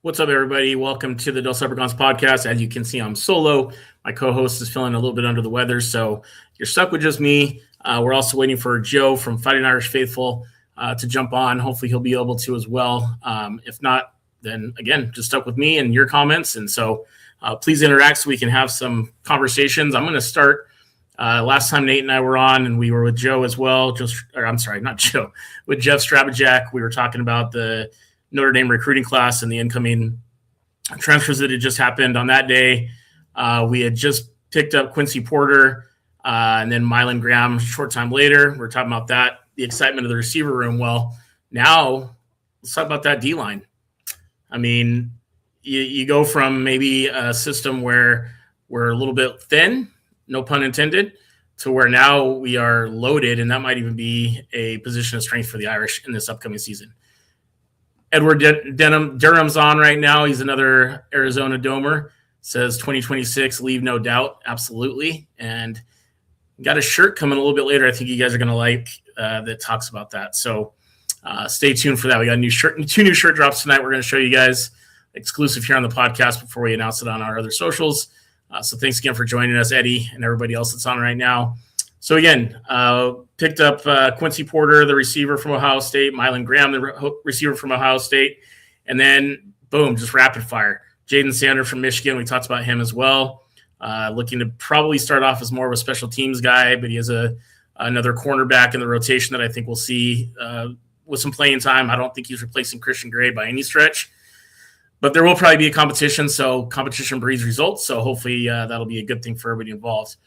What's up, everybody? Welcome to the Dos Leprechauns podcast. As you can see, I'm solo. My co-host is feeling a little bit under the weather, so you're stuck with just me. We're also waiting for Joe from Fighting Irish Faithful to jump on. Hopefully, he'll be able to as well. If not, then again, just stuck with me and your comments. And so please interact so we can have some conversations. I'm going to start. Last time Nate and I were on, and we were with Joe as well. Not Joe, with Jeff Strabajak. We were talking about the Notre Dame recruiting class and the incoming transfers that had just happened on that day. We had just picked up Quincy Porter and then Mylan Graham a short time later. We're talking about that, the excitement of the receiver room. Well, now let's talk about that D-line. I mean, you go from maybe a system where we're a little bit thin, no pun intended, to where now we are loaded, and that might even be a position of strength for the Irish in this upcoming season. Edward Durham's on right now. He's another Arizona Domer. Says 2026, leave no doubt. Absolutely. And got a shirt coming a little bit later I think you guys are going to like that talks about that. So stay tuned for that. We got two new shirt drops tonight. We're going to show you guys exclusive here on the podcast before we announce it on our other socials. So thanks again for joining us, Eddie, and everybody else that's on right now. So again, picked up Quincy Porter, the receiver from Ohio State, Mylan Graham, the receiver from Ohio State, and then boom, just rapid fire. Jaden Sander from Michigan, we talked about him as well. Looking to probably start off as more of a special teams guy, but he has another cornerback in the rotation that I think we'll see with some playing time. I don't think he's replacing Christian Gray by any stretch, but there will probably be a competition, so competition breeds results. So hopefully that'll be a good thing for everybody involved.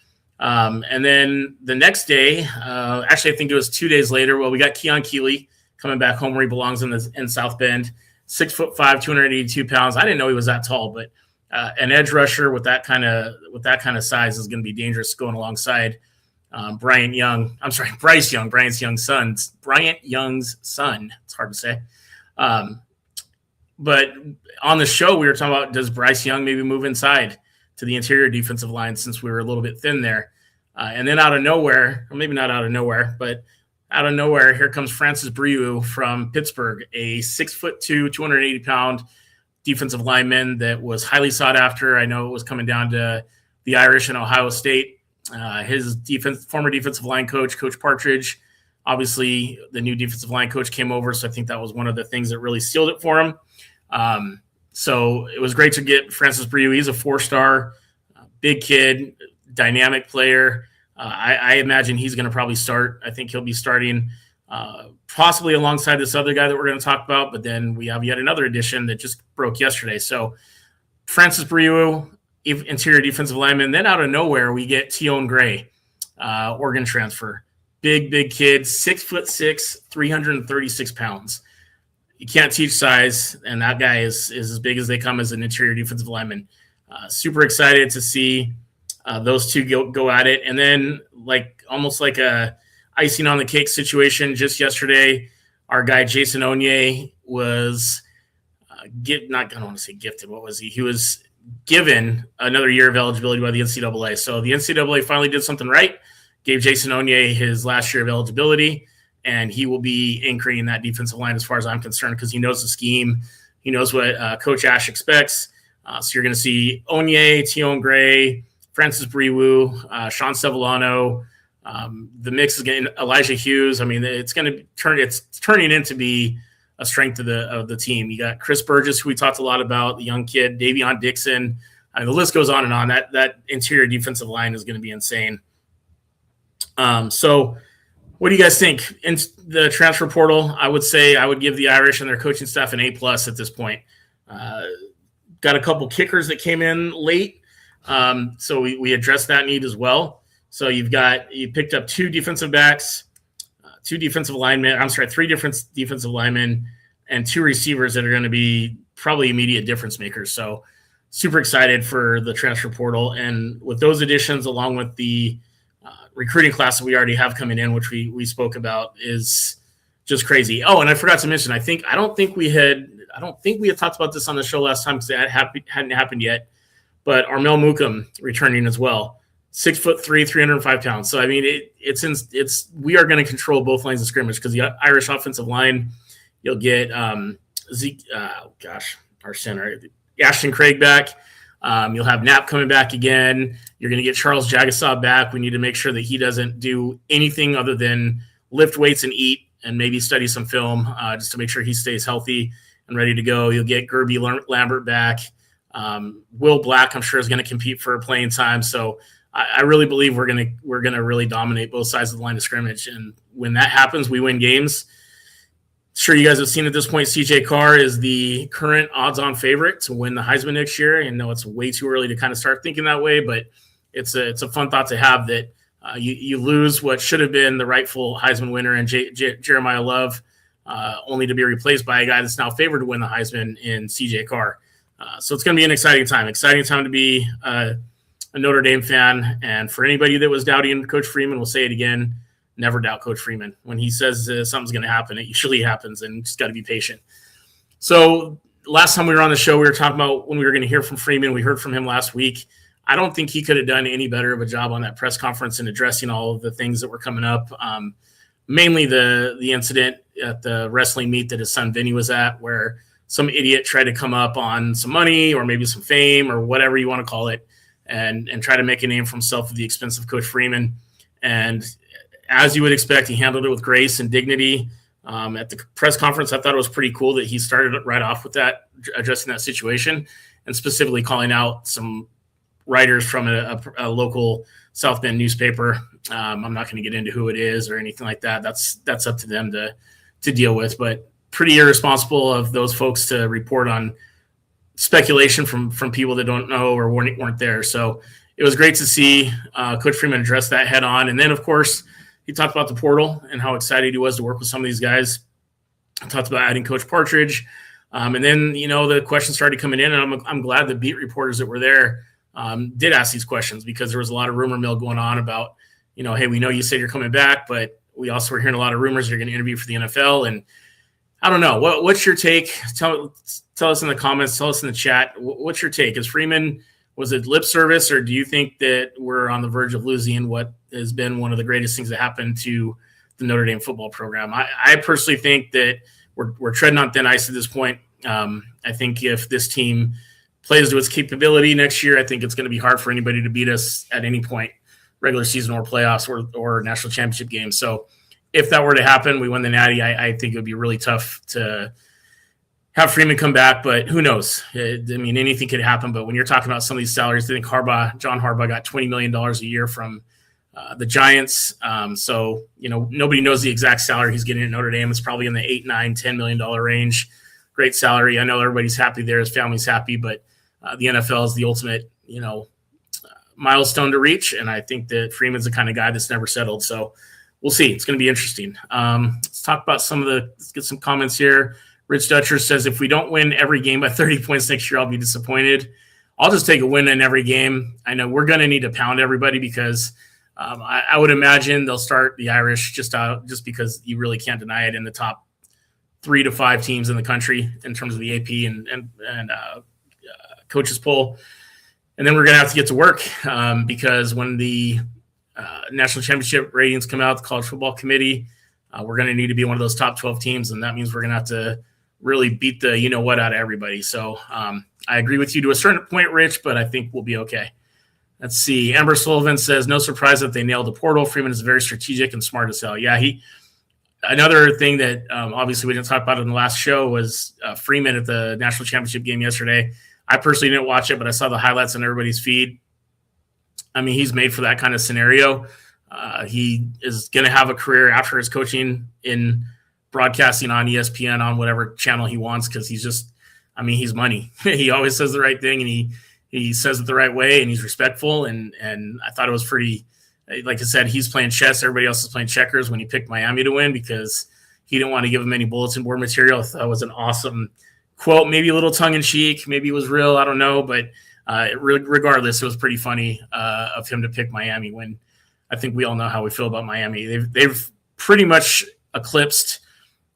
And then the next day, actually, I think it was 2 days later. Well, we got Keon Keeley coming back home where he belongs in South Bend, 6'5", 282 pounds. I didn't know he was that tall, but an edge rusher with that kind of size is going to be dangerous going alongside Bryce Young, Bryant Young's son. It's hard to say. But on the show, we were talking about, does Bryce Young maybe move inside to the interior defensive line since we were a little bit thin there. And then out of nowhere, or maybe not out of nowhere, but out of nowhere, here comes Francis Briou from Pittsburgh, a 6'2", 280-pound defensive lineman that was highly sought after. I know it was coming down to the Irish and Ohio State. His former defensive line coach, Coach Partridge, obviously the new defensive line coach came over, so I think that was one of the things that really sealed it for him. So it was great to get Francis Briou. He's a 4-star, big kid, dynamic player. I imagine he's going to probably start. I think he'll be starting possibly alongside this other guy that we're going to talk about. But then we have yet another addition that just broke yesterday. So Francis Briou, interior defensive lineman. Then out of nowhere, we get Tion Gray, Oregon transfer. Big kid, 6'6", 336 pounds. You can't teach size, and that guy is as big as they come as an interior defensive lineman. Super excited to see those two go at it. And then almost like a icing on the cake situation, just yesterday, our guy Jason Onye was I don't want to say gifted. What was he? He was given another year of eligibility by the NCAA. So the NCAA finally did something right, gave Jason Onye his last year of eligibility, and he will be anchoring that defensive line as far as I'm concerned because he knows the scheme. He knows what Coach Ash expects. So you're going to see Onye, Tion Gray, Francis Briou, Sean Sevillano. The mix is getting Elijah Hughes. I mean, it's turning into be a strength of the team. You got Chris Burgess, who we talked a lot about, the young kid, Davion Dixon. I mean, the list goes on and on. That interior defensive line is going to be insane. So what do you guys think? In the transfer portal, I would say I would give the Irish and their coaching staff an A+ at this point. Got a couple kickers that came in late, so we addressed that need as well. So you picked up two defensive backs, three defensive linemen, and two receivers that are going to be probably immediate difference makers. So super excited for the transfer portal. And with those additions, along with the recruiting class that we already have coming in, which we spoke about, is just crazy. Oh, and I forgot to mention, I don't think we had talked about this on the show last time because it hadn't happened yet, but Armel Mukam returning as well. 6'3", 305 pounds. So I mean, we are going to control both lines of scrimmage because the Irish offensive line, you'll get our center, Ashton Craig back. You'll have Knapp coming back again. You're going to get Charles Jagasaw back. We need to make sure that he doesn't do anything other than lift weights and eat and maybe study some film just to make sure he stays healthy and ready to go. You'll get Gerby Lambert back. Will Black, I'm sure, is going to compete for playing time. So I really believe we're gonna really dominate both sides of the line of scrimmage. And when that happens, we win games. Sure, you guys have seen at this point, CJ Carr is the current odds-on favorite to win the Heisman next year. I know it's way too early to kind of start thinking that way, but it's a fun thought to have that you lose what should have been the rightful Heisman winner in Jeremiah Love, only to be replaced by a guy that's now favored to win the Heisman in CJ Carr. So it's going to be an exciting time to be a Notre Dame fan. And for anybody that was doubting Coach Freeman, we'll say it again, never doubt Coach Freeman. When he says something's going to happen, it usually happens, and just got to be patient. So last time we were on the show, we were talking about when we were going to hear from Freeman. We heard from him last week. I don't think he could have done any better of a job on that press conference and addressing all of the things that were coming up. Mainly the incident at the wrestling meet that his son Vinny was at, where some idiot tried to come up on some money or maybe some fame or whatever you want to call it and try to make a name for himself at the expense of Coach Freeman. And as you would expect, he handled it with grace and dignity. At the press conference, I thought it was pretty cool that he started right off with that, addressing that situation and specifically calling out some writers from a local South Bend newspaper. I'm not going to get into who it is or anything like that. That's up to them to deal with, but pretty irresponsible of those folks to report on speculation from people that don't know or weren't there. So it was great to see Coach Freeman address that head on. And then, of course, he talked about the portal and how excited he was to work with some of these guys. He talked about adding Coach Partridge. And then, the questions started coming in, and I'm glad the beat reporters that were there did ask these questions, because there was a lot of rumor mill going on about, hey, we know you said you're coming back, but we also were hearing a lot of rumors you're going to interview for the NFL. And I don't know. What's your take? Tell us in the comments. Tell us in the chat. What's your take? Is Freeman, was it lip service, or do you think that we're on the verge of losing what has been one of the greatest things that happened to the Notre Dame football program? I personally think that we're treading on thin ice at this point. I think if this team plays to its capability next year, I think it's going to be hard for anybody to beat us at any point, regular season or playoffs or national championship games. So if that were to happen, we win the Natty, I think it would be really tough to have Freeman come back, but who knows? Anything could happen. But when you're talking about some of these salaries, I think John Harbaugh got $20 million a year from the Giants. So, nobody knows the exact salary he's getting at Notre Dame. It's probably in the $8, $9, $10 million range. Great salary. I know everybody's happy there. His family's happy, but the NFL is the ultimate, milestone to reach. And I think that Freeman's the kind of guy that's never settled. So we'll see. It's going to be interesting. Let's talk about let's get some comments here. Rich Dutcher says, if we don't win every game by 30 points next year, I'll be disappointed. I'll just take a win in every game. I know we're going to need to pound everybody, because I would imagine they'll start the Irish just because you really can't deny it, in the top 3 to 5 teams in the country in terms of the AP and coaches poll. And then we're going to have to get to work because when the national championship ratings come out, the College Football Committee, we're going to need to be one of those top 12 teams. And that means we're going to have to really beat the out of everybody. So I agree with you to a certain point, Rich, but I think we'll be okay. Let's see. Amber Sullivan says, no surprise that they nailed the portal. Freeman is very strategic and smart as hell. Yeah, another thing that obviously we didn't talk about in the last show was Freeman at the national championship game yesterday. I personally didn't watch it, but I saw the highlights on everybody's feed. He's made for that kind of scenario. He is going to have a career after his coaching in broadcasting on ESPN, on whatever channel he wants, because he's money. He always says the right thing, and he says it the right way, and he's respectful. And I thought it was pretty, like I said, he's playing chess. Everybody else is playing checkers when he picked Miami to win, because he didn't want to give him any bulletin board material. I thought it was an awesome quote, maybe a little tongue-in-cheek, maybe it was real, I don't know, but regardless, it was pretty funny of him to pick Miami, when I think we all know how we feel about Miami. They've pretty much eclipsed.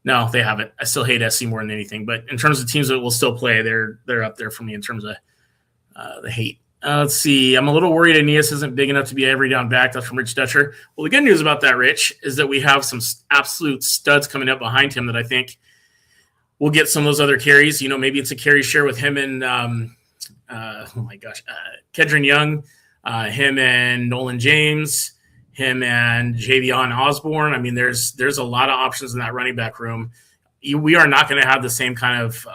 No, they haven't. I still hate SC more than anything, but in terms of teams that will still play, they're up there for me in terms of the hate. Let's see. I'm a little worried Aeneas isn't big enough to be every down back. That's from Rich Dutcher. Well, the good news about that, Rich, is that we have some absolute studs coming up behind him that I think we'll get some of those other carries. Maybe it's a carry share with him and Kedron Young, him and Nolan James, him and Javion Osborne. I mean, there's a lot of options in that running back room. We are not going to have the same kind of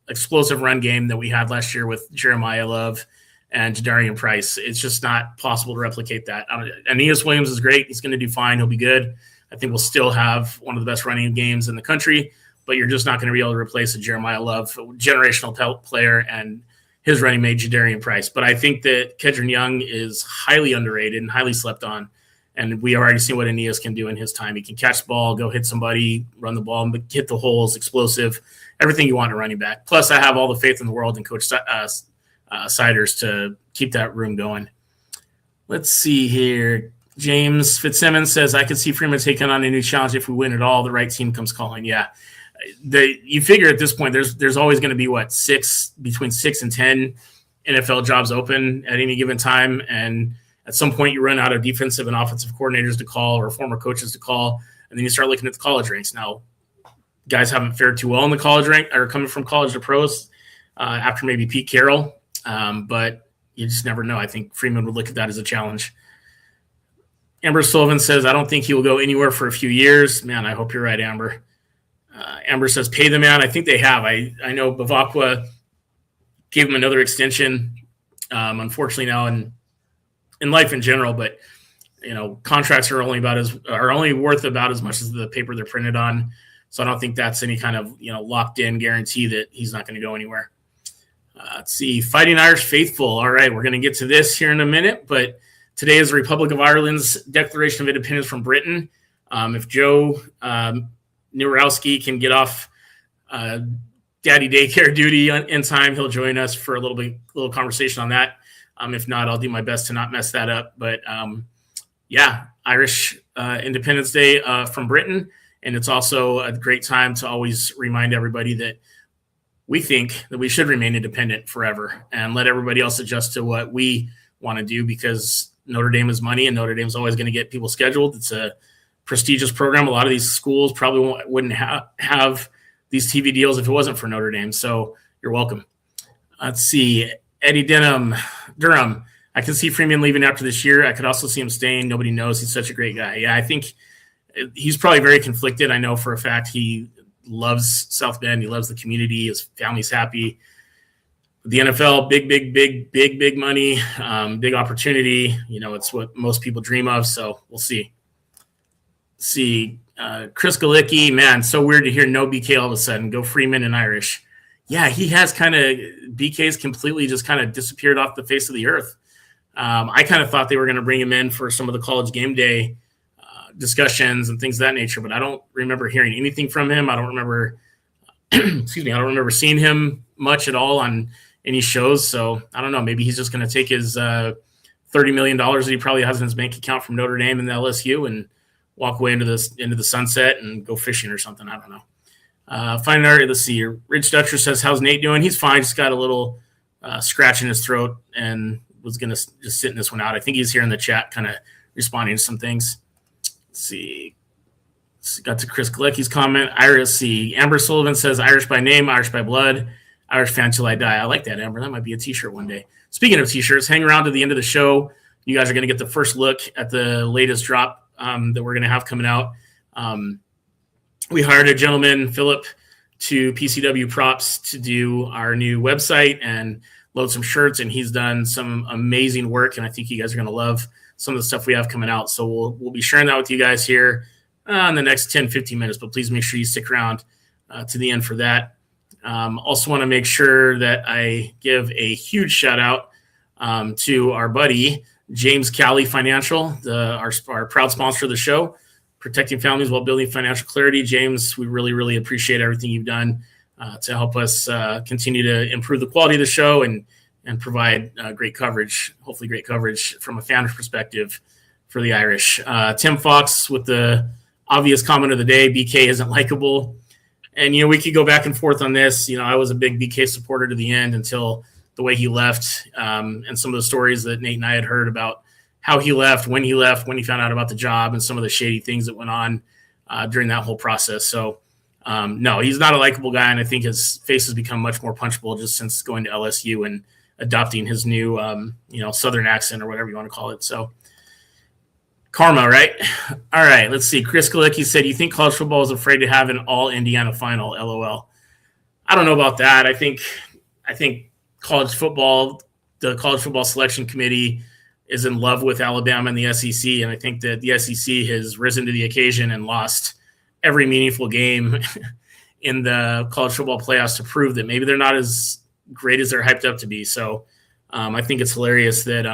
explosive run game that we had last year with Jeremiah Love and Jadarian Price. It's just not possible to replicate that. Aeneas Williams is great. He's going to do fine. He'll be good. I think we'll still have one of the best running games in the country, but you're just not going to be able to replace a Jeremiah Love, generational player, and his running mate, Jadarian Price. But I think that Kedron Young is highly underrated and highly slept on. And we already seen what Aeneas can do in his time. He can catch the ball, go hit somebody, run the ball, hit the holes, explosive, everything you want in a running back. Plus, I have all the faith in the world in Coach Siders to keep that room going. Let's see here. James Fitzsimmons says, I could see Freeman taking on a new challenge if we win at all. The right team comes calling. Yeah. You figure at this point, there's always going to be between 6 and 10 NFL jobs open at any given time. And at some point you run out of defensive and offensive coordinators to call or former coaches to call. And then you start looking at the college ranks. Now, guys haven't fared too well in the college rank or coming from college to pros after maybe Pete Carroll. But you just never know. I think Freeman would look at that as a challenge. Amber Sullivan says, I don't think he will go anywhere for a few years. Man, I hope you're right, Amber. Amber says, pay the man. I think they have. I know Bavakwa gave him another extension, unfortunately now in life in general, but contracts are only worth about as much as the paper they're printed on. So I don't think that's any kind of locked in guarantee that he's not going to go anywhere. Let's see, Fighting Irish Faithful. All right, we're going to get to this here in a minute, but today is the Republic of Ireland's Declaration of Independence from Britain. If Joe Nowrowski can get off daddy daycare duty in time, he'll join us for a little conversation on that. If not, I'll do my best to not mess that up. But Irish Independence Day from Britain. And it's also a great time to always remind everybody that we think that we should remain independent forever and let everybody else adjust to what we want to do, because Notre Dame is money and Notre Dame is always going to get people scheduled. It's a prestigious program. A lot of these schools probably wouldn't have these TV deals if it wasn't for Notre Dame. So you're welcome. Let's see. Eddie Durham. I can see Freeman leaving after this year. I could also see him staying. Nobody knows. He's such a great guy. Yeah, I think he's probably very conflicted. I know for a fact he loves South Bend. He loves the community. His family's happy. The NFL, big money, big opportunity. It's what most people dream of. So we'll see. Chris Galicki, man, so weird to hear no BK all of a sudden. Go Freeman and Irish. Yeah, he has BK's completely just kind of disappeared off the face of the earth. I kind of thought they were going to bring him in for some of the college game day discussions and things of that nature, but I don't remember hearing anything from him. I don't remember, I don't remember seeing him much at all on any shows. So I don't know. Maybe he's just going to take his $30 million that he probably has in his bank account from Notre Dame and the LSU and walk away into the sunset and go fishing or something. I don't know. Finally, let's see. Rich Dutcher says, how's Nate doing? He's fine. Just got a little scratch in his throat and was going to just sit in this one out. I think he's here in the chat kind of responding to some things. Let's see. Got to Chris Galecki's comment. Amber Sullivan says, Irish by name, Irish by blood, Irish fan till I die. I like that, Amber. That might be a t-shirt one day. Speaking of t-shirts, hang around to the end of the show. You guys are going to get the first look at the latest drop that we're going to have coming out. We hired a gentleman, Philip, to PCW Props to do our new website and load some shirts, and he's done some amazing work, and I think you guys are going to love some of the stuff we have coming out. So we'll be sharing that with you guys here in the next 10, 15 minutes, but please make sure you stick around to the end for that. Also want to make sure that I give a huge shout out to our buddy, James Cali Financial, our proud sponsor of the show, protecting families while building financial clarity. James, we really, really appreciate everything you've done to help us continue to improve the quality of the show and provide great coverage, hopefully great coverage from a fan's perspective for the Irish. Tim Fox with the obvious comment of the day, BK isn't likable. And, we could go back and forth on this. I was a big BK supporter to the end until the way he left and some of the stories that Nate and I had heard about how he left, when he found out about the job, and some of the shady things that went on during that whole process. So No, he's not a likable guy, and I think his face has become much more punchable just since going to LSU and adopting his new, Southern accent or whatever you want to call it. So, karma, right? All right, let's see. Chris Galicki said, "You think college football is afraid to have an all Indiana final?" LOL. I don't know about that. I think college football, the college football selection committee, is in love with Alabama and the SEC, and I think that the SEC has risen to the occasion and lost every meaningful game in the college football playoffs to prove that maybe they're not as great as they're hyped up to be. So I think it's hilarious that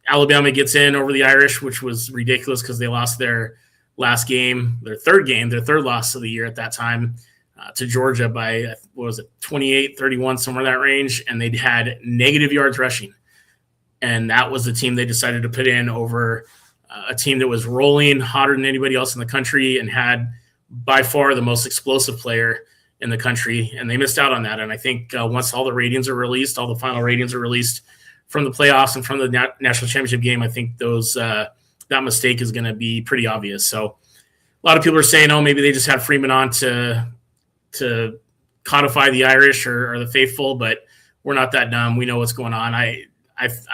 Alabama gets in over the Irish, which was ridiculous because they lost their last game, their third loss of the year at that time, to Georgia by, 28, 31, somewhere in that range, and they'd had negative yards rushing. And that was the team they decided to put in over a team that was rolling hotter than anybody else in the country and had by far the most explosive player in the country. And they missed out on that. And I think once all the ratings are released, all the final ratings are released from the playoffs and from the national championship game, I think that mistake is going to be pretty obvious. So a lot of people are saying, oh, maybe they just had Freeman on to codify the Irish or the faithful, but we're not that dumb. We know what's going on. I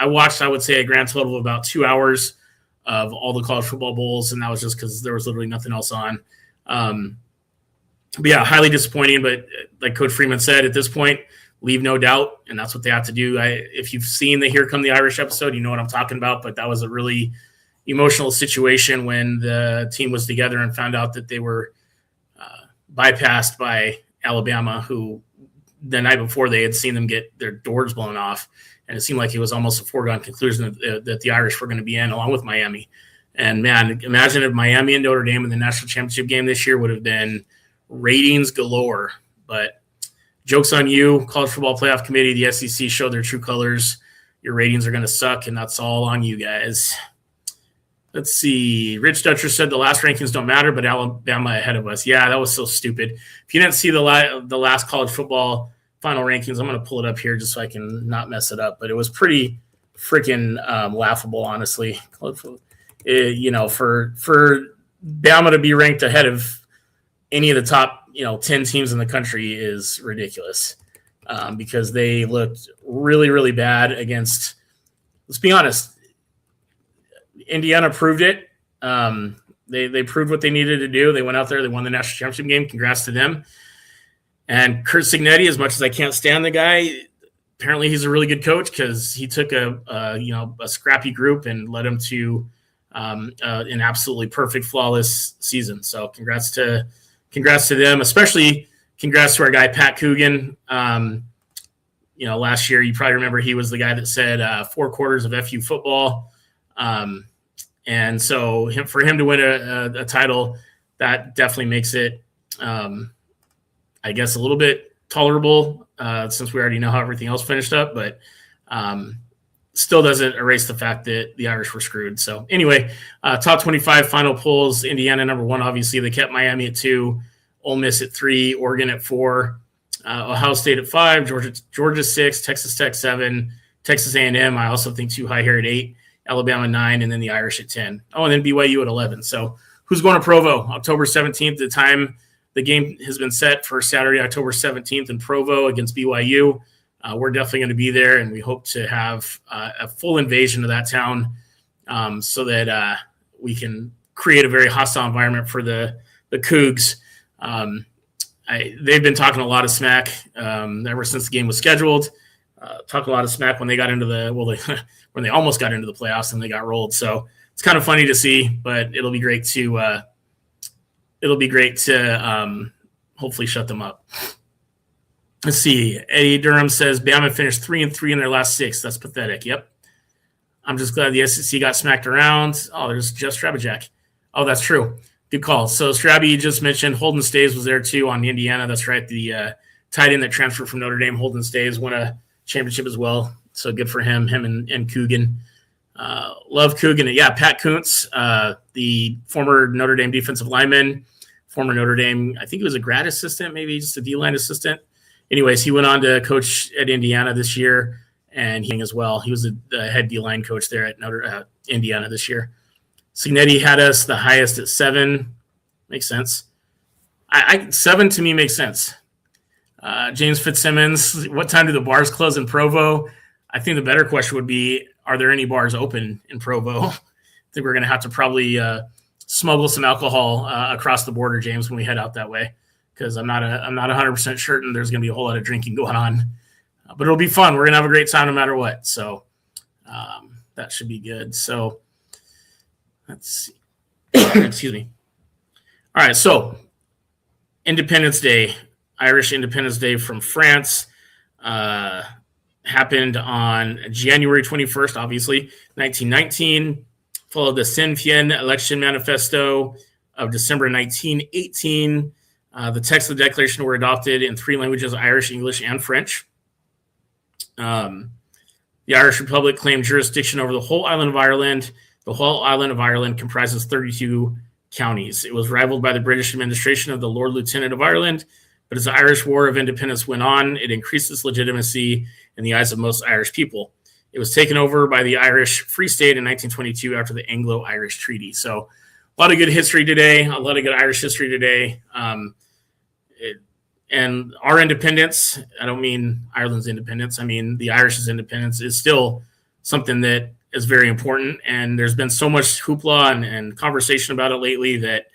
watched, I would say, a grand total of about 2 hours of all the college football bowls, and that was just because there was literally nothing else on. But yeah, highly disappointing. But like Coach Freeman said, at this point, leave no doubt, and that's what they have to do. If you've seen the Here Come the Irish episode, you know what I'm talking about. But that was a really emotional situation when the team was together and found out that they were bypassed by Alabama, who the night before they had seen them get their doors blown off. And it seemed like it was almost a foregone conclusion that the Irish were going to be in, along with Miami. And, man, imagine if Miami and Notre Dame in the national championship game this year would have been ratings galore. But joke's on you, College Football Playoff Committee, the SEC showed their true colors. Your ratings are going to suck, and that's all on you guys. Let's see. Rich Dutcher said the last rankings don't matter, but Alabama ahead of us. Yeah, that was so stupid. If you didn't see the last college football final rankings, I'm going to pull it up here just so I can not mess it up. But it was pretty freaking laughable, honestly. For Bama to be ranked ahead of any of the top 10 teams in the country is ridiculous because they looked really, really bad against. Let's be honest. Indiana proved it. They proved what they needed to do. They went out there. They won the national championship game. Congrats to them. And Curt Cignetti, as much as I can't stand the guy, apparently he's a really good coach because he took a scrappy group and led them to an absolutely perfect, flawless season. So congrats to them, especially congrats to our guy Pat Coogan. Last year you probably remember he was the guy that said 4 quarters of FU football. And so for him to win a title, that definitely makes it, I guess, a little bit tolerable since we already know how everything else finished up, but still doesn't erase the fact that the Irish were screwed. So anyway, top 25 final polls, Indiana number 1, obviously. They kept Miami at 2, Ole Miss at 3, Oregon at 4, Ohio State at 5, Georgia 6, Texas Tech 7, Texas A&M, I also think too high here at 8, Alabama 9, and then the Irish at 10. Oh, and then BYU at 11. So who's going to Provo? October 17th, the time the game has been set for Saturday, October 17th in Provo against BYU. We're definitely going to be there, and we hope to have a full invasion of that town so that we can create a very hostile environment for the Cougs. They've been talking a lot of smack ever since the game was scheduled. Talked a lot of smack when they got into when they almost got into the playoffs and they got rolled. So it's kind of funny to see, but it'll be great to hopefully shut them up. Let's see. Eddie Durham says Bama finished 3-3 in their last 6. That's pathetic. Yep. I'm just glad the SEC got smacked around. Oh, there's Jeff Strabajak. Oh, that's true. Good call. So Strabby, you just mentioned Holden Staves was there too on Indiana. That's right. The tight end that transferred from Notre Dame, Holden Staves, won a championship as well. So good for him and Coogan. Love Coogan. Yeah, Pat Kuntz, the former Notre Dame defensive lineman, former Notre Dame, I think he was a grad assistant, maybe just a D-line assistant. Anyways, he went on to coach at Indiana this year, and he as well. He was the head D-line coach there at Indiana this year. Cignetti had us the highest at 7. Makes sense. 7 to me makes sense. James Fitzsimmons, what time do the bars close in Provo? I think the better question would be, are there any bars open in Provo? I think we're going to have to probably smuggle some alcohol across the border, James, when we head out that way, because I'm not 100% certain there's going to be a whole lot of drinking going on. But it'll be fun. We're going to have a great time no matter what. So that should be good. So let's see. Excuse me. All right. So Independence Day, Irish Independence Day from France, happened on January 21st, obviously, 1919. Followed the Sinn Féin election manifesto of December 1918. The text of the declaration were adopted in 3 languages, Irish, English, and French. The Irish Republic claimed jurisdiction over the whole island of Ireland. The whole island of Ireland comprises 32 counties. It was rivaled by the British administration of the Lord Lieutenant of Ireland, but as the Irish War of Independence went on, it increased its legitimacy in the eyes of most Irish people. It was taken over by the Irish Free State in 1922 after the Anglo-Irish Treaty. So a lot of good history today, a lot of good Irish history today. And our independence, I don't mean Ireland's independence, I mean the Irish's independence, is still something that is very important. And there's been so much hoopla and conversation about it lately that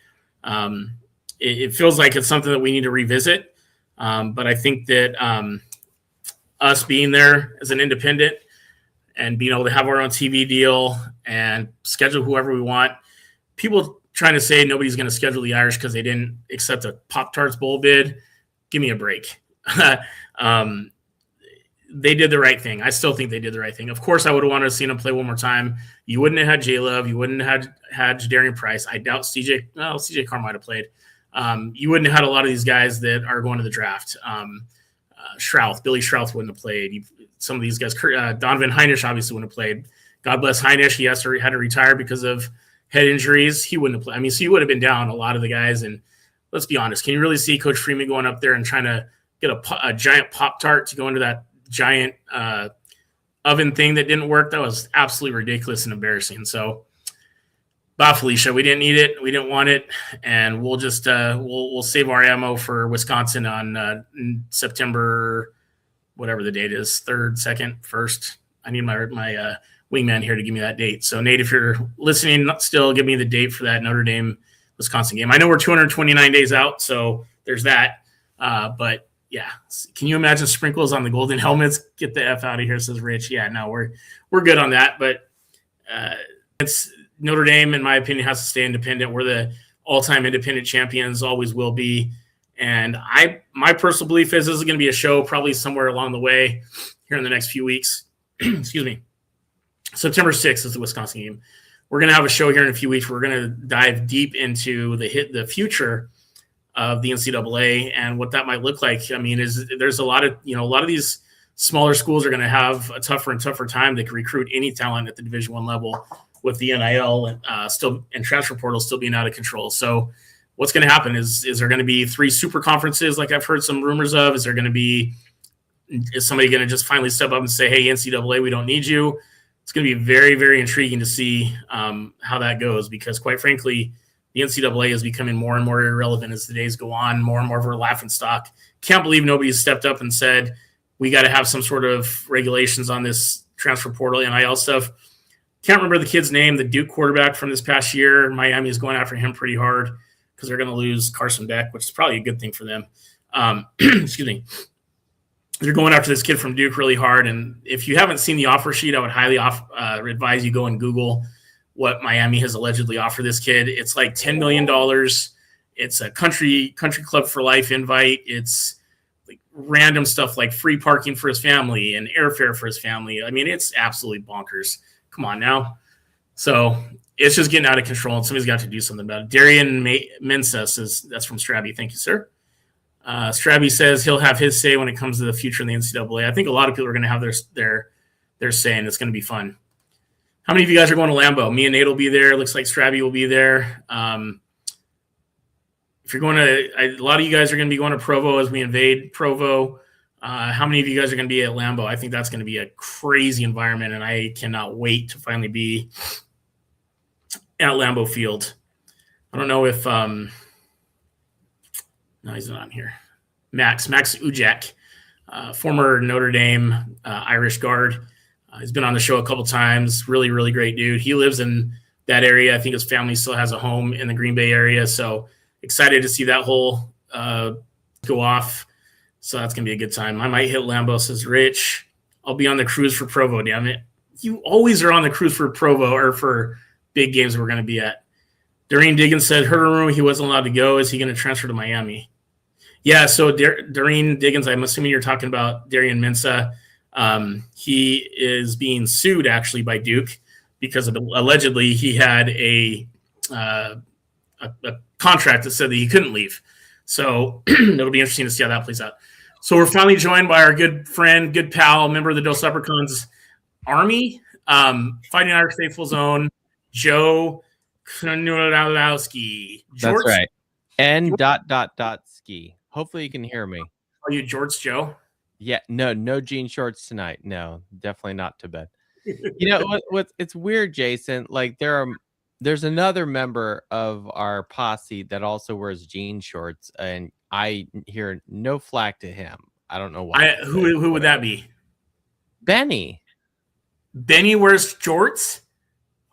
it feels like it's something that we need to revisit. But I think that us being there as an independent and being able to have our own TV deal and schedule whoever we want, people trying to say nobody's going to schedule the Irish because they didn't accept a Pop-Tarts Bowl bid, give me a break. They did the right thing. I still think they did the right thing. Of course, I would have wanted to see them play one more time. You wouldn't have had J-Love. You wouldn't have had Jadarian Price. I doubt CJ Carr might have played. You wouldn't have had a lot of these guys that are going to the draft. Billy Schrauth wouldn't have played. Some of these guys, Donovan Heinisch obviously wouldn't have played. God bless Heinisch. He had to retire because of head injuries. He wouldn't have played. I mean, so you would have been down a lot of the guys. And let's be honest, can you really see Coach Freeman going up there and trying to get a giant Pop-Tart to go into that giant oven thing that didn't work? That was absolutely ridiculous and embarrassing. So, bye, Felicia. We didn't need it. We didn't want it. And we'll just we'll save our ammo for Wisconsin on September, whatever the date is, 3rd, 2nd, 1st. I need my wingman here to give me that date. So, Nate, if you're listening still, give me the date for that Notre Dame-Wisconsin game. I know we're 229 days out, so there's that. But, yeah, can you imagine sprinkles on the golden helmets? Get the F out of here, says Rich. Yeah, no, we're good on that. But it's Notre Dame, in my opinion, has to stay independent. We're the all-time independent champions, always will be. And my personal belief is this is going to be a show probably somewhere along the way here in the next few weeks. Excuse me. September 6th is the Wisconsin game. We're going to have a show here in a few weeks. We're going to dive deep into the future of the NCAA and what that might look like. I mean, there's a lot of these smaller schools are going to have a tougher and tougher time to recruit any talent at the Division I level with the NIL and transfer portal still being out of control. So what's going to happen is there going to be 3 super conferences like I've heard some rumors of? Is somebody going to just finally step up and say, hey, NCAA, we don't need you? It's going to be very, very intriguing to see how that goes, because quite frankly, the NCAA is becoming more and more irrelevant as the days go on, more and more of a laughingstock. Can't believe nobody's stepped up and said, we got to have some sort of regulations on this transfer portal, NIL stuff. Can't remember the kid's name, the Duke quarterback from this past year. Miami is going after him pretty hard because they're going to lose Carson Beck, which is probably a good thing for them. Excuse me. They're going after this kid from Duke really hard. And if you haven't seen the offer sheet, I would highly advise you go and Google what Miami has allegedly offered this kid. It's like $10 million. It's a country club for life invite. It's like random stuff like free parking for his family and airfare for his family. I mean, it's absolutely bonkers. Come on now. So it's just getting out of control, and somebody's got to do something about it. Darian Mensa says, that's from Strabby. Thank you, sir. Strabby says he'll have his say when it comes to the future in the NCAA. I think a lot of people are going to have their say, and it's going to be fun. How many of you guys are going to Lambeau? Me and Nate will be there. Looks like Strabby will be there. If you're going to – a lot of you guys are going to be going to Provo as we invade Provo. How many of you guys are going to be at Lambeau? I think that's going to be a crazy environment, and I cannot wait to finally be at Lambeau Field. I don't know if No, he's not on here. Max Ujak, former Notre Dame Irish guard. He's been on the show a couple times. Really, really great dude. He lives in that area. I think his family still has a home in the Green Bay area. So excited to see that whole go off. So that's going to be a good time. I might hit Lambeau, says Rich. I'll be on the cruise for Provo, damn it. You always are on the cruise for Provo or for big games we're going to be at. Doreen Diggins said, heard a rumor he wasn't allowed to go. Is he going to transfer to Miami? Yeah, so Doreen Diggins, I'm assuming you're talking about Darian Mensah. He is being sued actually by Duke because of allegedly he had a contract that said that he couldn't leave. So it'll be interesting to see how that plays out. So we're finally joined by our good friend, good pal, member of the Dos Leprechauns Army, Fighting Irish Faithful Zone, Joe Knulowski. That's right. N ... ski. Hopefully you can hear me. Are you George Joe? Yeah, no jean shorts tonight. No, definitely not to bed. You know what? It's weird, Jason. Like there's another member of our posse that also wears jean shorts, and I hear no flack to him. I don't know why. Who would that be? Benny. Benny wears shorts?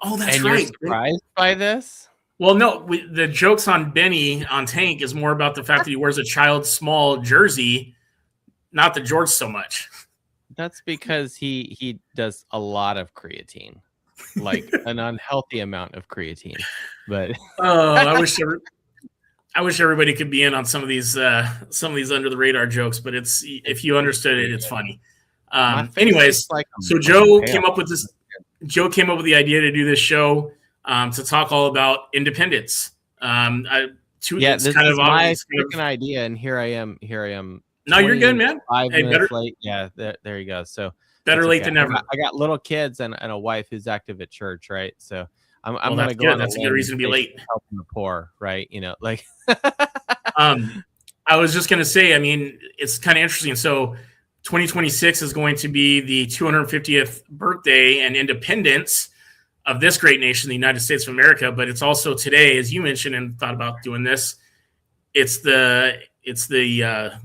Oh, that's and right. You're surprised by this? Well, no. The jokes on Benny on Tank is more about the fact that he wears a child's small jersey, not the jorts so much. That's because he does a lot of creatine, like an unhealthy amount of creatine. But I wish everybody could be in on some of these under the radar jokes. But it's if you understood it, it's funny. Anyways, so Joe came up with this. Joe came up with the idea to do this show to talk all about independence. This is my second idea, and here I am. No, you're good, man. 5 minutes late. Yeah, there you go. So better late than never. I got little kids and a wife who's active at church, right? So I'm going to go. Good. That's a good reason to be late. Helping the poor, right? You know, like. I was just going to say, I mean, it's kind of interesting. So 2026 is going to be the 250th birthday and independence of this great nation, the United States of America. But it's also today, as you mentioned and thought about doing this, it's the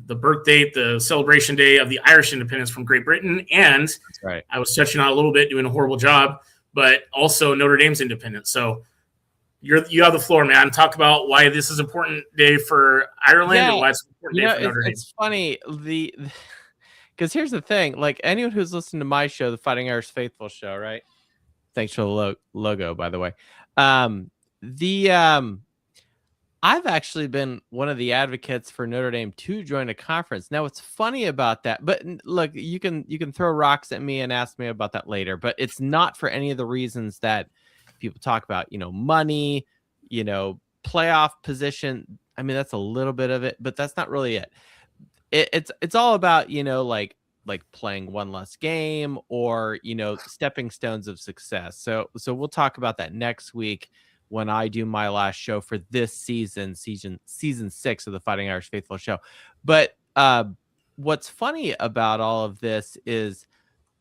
birth date, the celebration day of the Irish independence from Great Britain. And that's right. I was touching on a little bit, doing a horrible job, but also Notre Dame's independence. So you have the floor, man. Talk about why this is an important day for Ireland and why it's an important day for Notre Dame. It's funny, because here's the thing, like anyone who's listened to my show, the Fighting Irish Faithful show, right? Thanks for the logo, by the way. I've actually been one of the advocates for Notre Dame to join a conference. Now, what's funny about that, but look, you can throw rocks at me and ask me about that later, but it's not for any of the reasons that people talk about, money, playoff position. I mean, that's a little bit of it, but that's not really it. It's all about, like playing one less game or, stepping stones of success. So we'll talk about that next week when I do my last show for this season 6 of the Fighting Irish Faithful show. But what's funny about all of this is,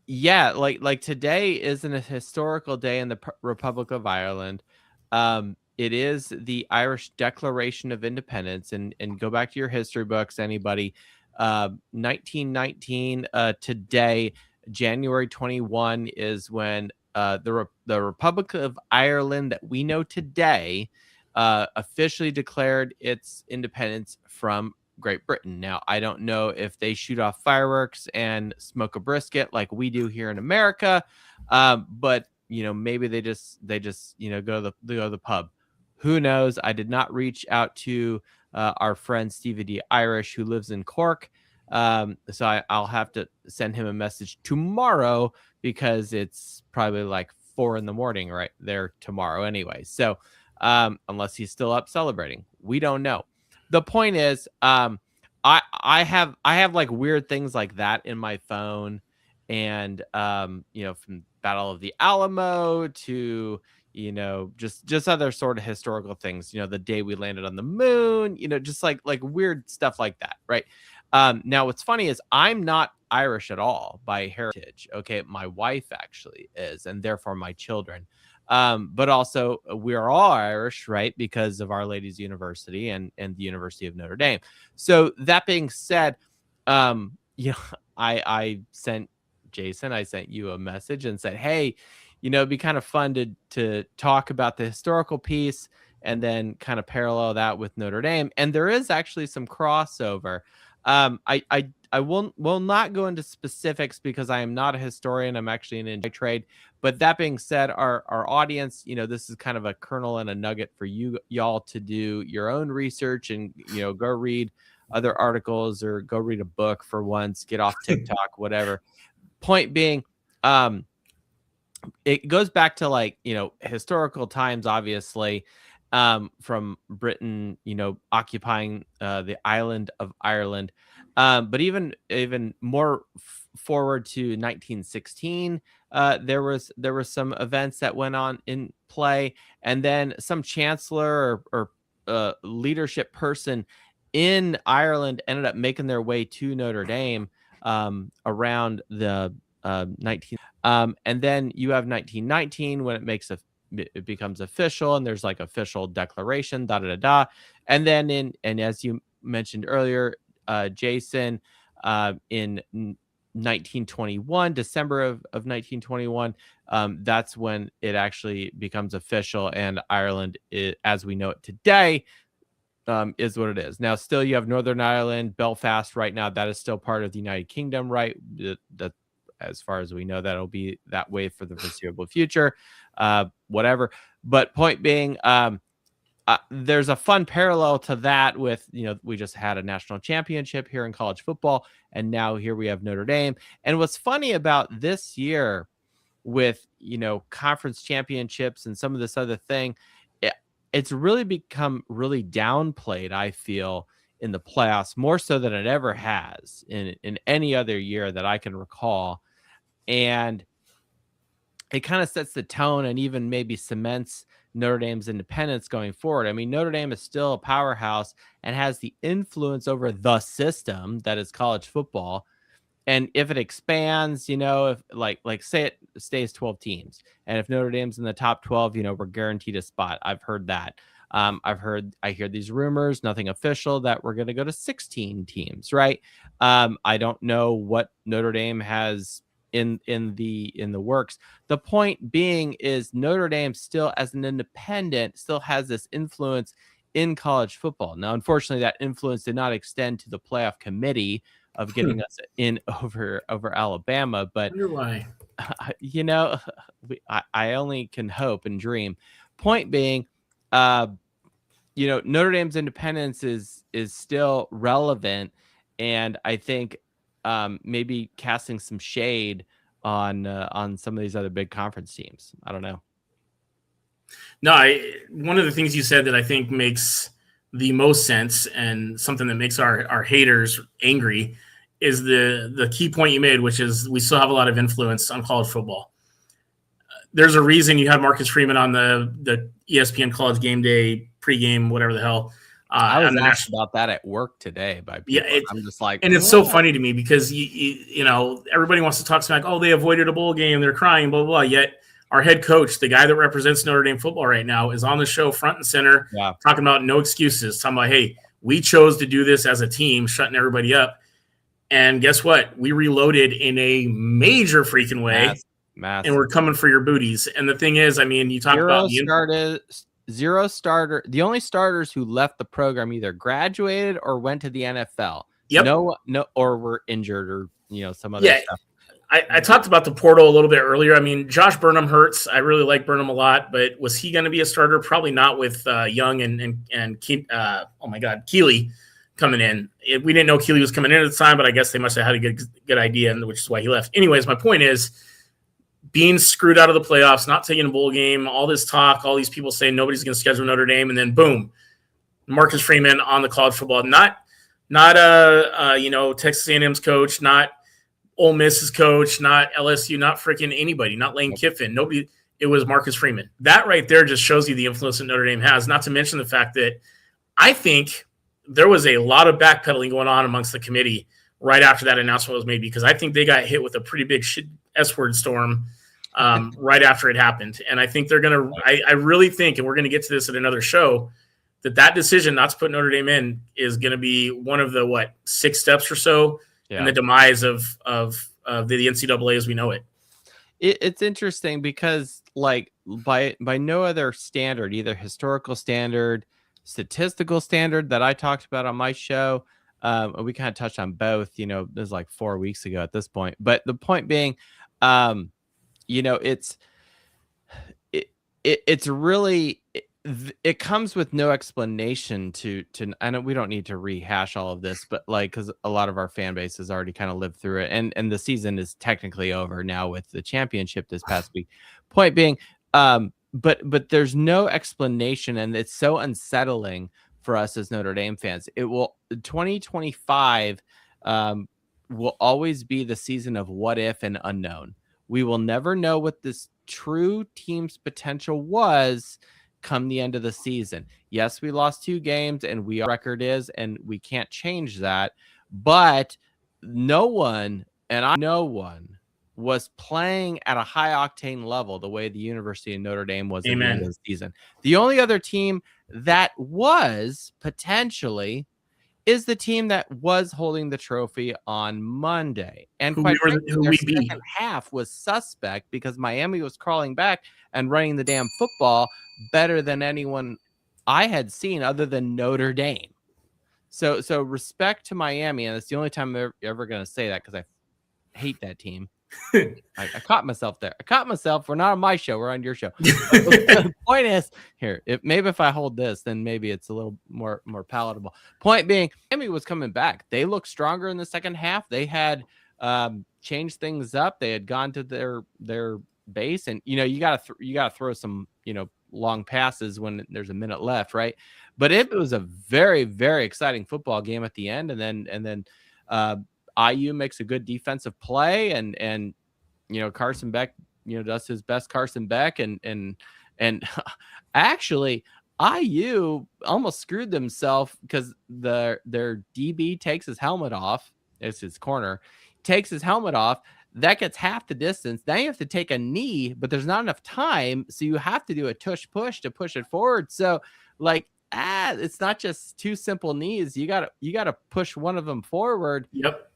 like today isn't a historical day in the Republic of Ireland. It is the Irish Declaration of Independence, and go back to your history books, anybody. 1919 today, January 21 is when the Republic of Ireland that we know today officially declared its independence from Great Britain. Now, I don't know if they shoot off fireworks and smoke a brisket like we do here in America, but maybe they just go to the pub. Who knows? I did not reach out to our friend Stevie D. Irish, who lives in Cork. So I'll have to send him a message tomorrow because it's probably like 4 a.m. right there tomorrow anyway. So unless he's still up celebrating, we don't know. The point is, I have like weird things like that in my phone, and from Battle of the Alamo to just other sort of historical things. The day we landed on the moon. Just like weird stuff like that, right? Now, what's funny is I'm not Irish at all by heritage. Okay, my wife actually is, and therefore my children. But also we are all Irish, right? Because of Our Lady's University and the University of Notre Dame. So that being said, I sent Jason, I sent you a message and said, hey, it'd be kind of fun to talk about the historical piece and then kind of parallel that with Notre Dame. And there is actually some crossover. I will not go into specifics because I am not a historian. I'm actually an engineering trade. But that being said, our audience, this is kind of a kernel and a nugget for y'all to do your own research and go read other articles or go read a book for once, get off TikTok, whatever. Point being, it goes back to historical times, obviously, from Britain, occupying the island of Ireland. But even more forward to 1916, there was some events that went on in play, and then some chancellor or leadership person in Ireland ended up making their way to Notre Dame around the 19. And then you have 1919 when it becomes official, and there's official declaration, and then and as you mentioned earlier, Jason, in 1921, December of 1921, that's when it actually becomes official, and Ireland, as we know it today, is what it is. Now, still, you have Northern Ireland, Belfast right now. That is still part of the United Kingdom, right? That, as far as we know, that'll be that way for the foreseeable future, whatever. But point being, there's a fun parallel to that with, we just had a national championship here in college football, and now here we have Notre Dame. And what's funny about this year with, conference championships and some of this other thing, it's really become really downplayed, I feel, in the playoffs, more so than it ever has in any other year that I can recall. And it kind of sets the tone and even maybe cements Notre Dame's independence going forward. I mean, Notre Dame is still a powerhouse and has the influence over the system that is college football. And if it expands, if like say it stays 12 teams, and if Notre Dame's in the top 12, we're guaranteed a spot. I've heard that. I hear these rumors, nothing official, that we're going to go to 16 teams, right? I don't know what Notre Dame has in the works. The point being is Notre Dame still, as an independent, still has this influence in college football. Now, unfortunately, that influence did not extend to the playoff committee of getting us in over Alabama, but why? I only can hope and dream. Point being, Notre Dame's independence is still relevant, and I think maybe casting some shade on some of these other big conference teams. I don't know. No, one of the things you said that I think makes the most sense, and something that makes our haters angry, is the key point you made, which is we still have a lot of influence on college football. There's a reason you had Marcus Freeman on the ESPN College Game Day pregame, whatever the hell. I was asked about that at work today by people. Yeah, I'm just like, and it's so funny to me because everybody wants to talk to me like, oh, they avoided a bowl game, they're crying, blah blah blah. Yet our head coach, the guy that represents Notre Dame football right now, is on the show front and center, talking about no excuses, talking about, hey, we chose to do this as a team, shutting everybody up. And guess what? We reloaded in a major freaking way, massive. And we're coming for your booties. And the thing is, I mean, you talk about zero starter. The only starters who left the program either graduated or went to the NFL. Yep. No, or were injured or some other stuff. I talked about the portal a little bit earlier. I mean, Josh Burnham hurts. I really like Burnham a lot, but was he going to be a starter? Probably not with Young and Keeley coming in. We didn't know Keeley was coming in at the time, but I guess they must have had a good idea, which is why he left. Anyways, my point is, being screwed out of the playoffs, not taking a bowl game, all this talk, all these people saying nobody's going to schedule Notre Dame, and then boom, Marcus Freeman on the college football. Not Texas A&M's coach, not Ole Miss's coach, not LSU, not freaking anybody, not Lane Kiffin. Nobody. It was Marcus Freeman. That right there just shows you the influence that Notre Dame has. Not to mention the fact that I think there was a lot of backpedaling going on amongst the committee right after that announcement was made, because I think they got hit with a pretty big S-word storm right after it happened. And I think they're going to, I really think, and we're going to get to this at another show, that decision not to put Notre Dame in is going to be one of the, 6 steps or so in the demise of the NCAA as we know it. It's interesting because by no other standard, either historical standard, statistical standard that I talked about on my show, we kind of touched on both, this is like 4 weeks ago at this point, but the point being, it's really, it comes with no explanation to I know we don't need to rehash all of this, but because a lot of our fan base has already kind of lived through it, and the season is technically over now with the championship this past week. Point being, but there's no explanation, and it's so unsettling for us as Notre Dame fans. 2025 will always be the season of what if and unknown. We will never know what this true team's potential was come the end of the season. Yes, we lost 2 games and our record is, and we can't change that, but no one was playing at a high octane level the way the University of Notre Dame was in the end of the season. The only other team that was potentially is the team that was holding the trophy on Monday. And quite frankly, their second half was suspect because Miami was crawling back and running the damn football better than anyone I had seen other than Notre Dame. So respect to Miami, and it's the only time I'm ever going to say that because I hate that team. I caught myself there. We're not on my show. We're on your show. The point is, maybe if I hold this, then maybe it's a little more palatable. Point being, Miami was coming back. They looked stronger in the second half. They had changed things up. They had gone to their base, and you gotta throw some long passes when there's a minute left, right? But it was a very, very exciting football game at the end, and then IU makes a good defensive play, and Carson Beck does his best Carson Beck, and actually IU almost screwed themselves because their DB takes his helmet off. It's his corner, takes his helmet off. That gets half the distance. Now you have to take a knee, but there's not enough time, so you have to do a tush push to push it forward. So it's not just 2 simple knees. You gotta push one of them forward. Yep.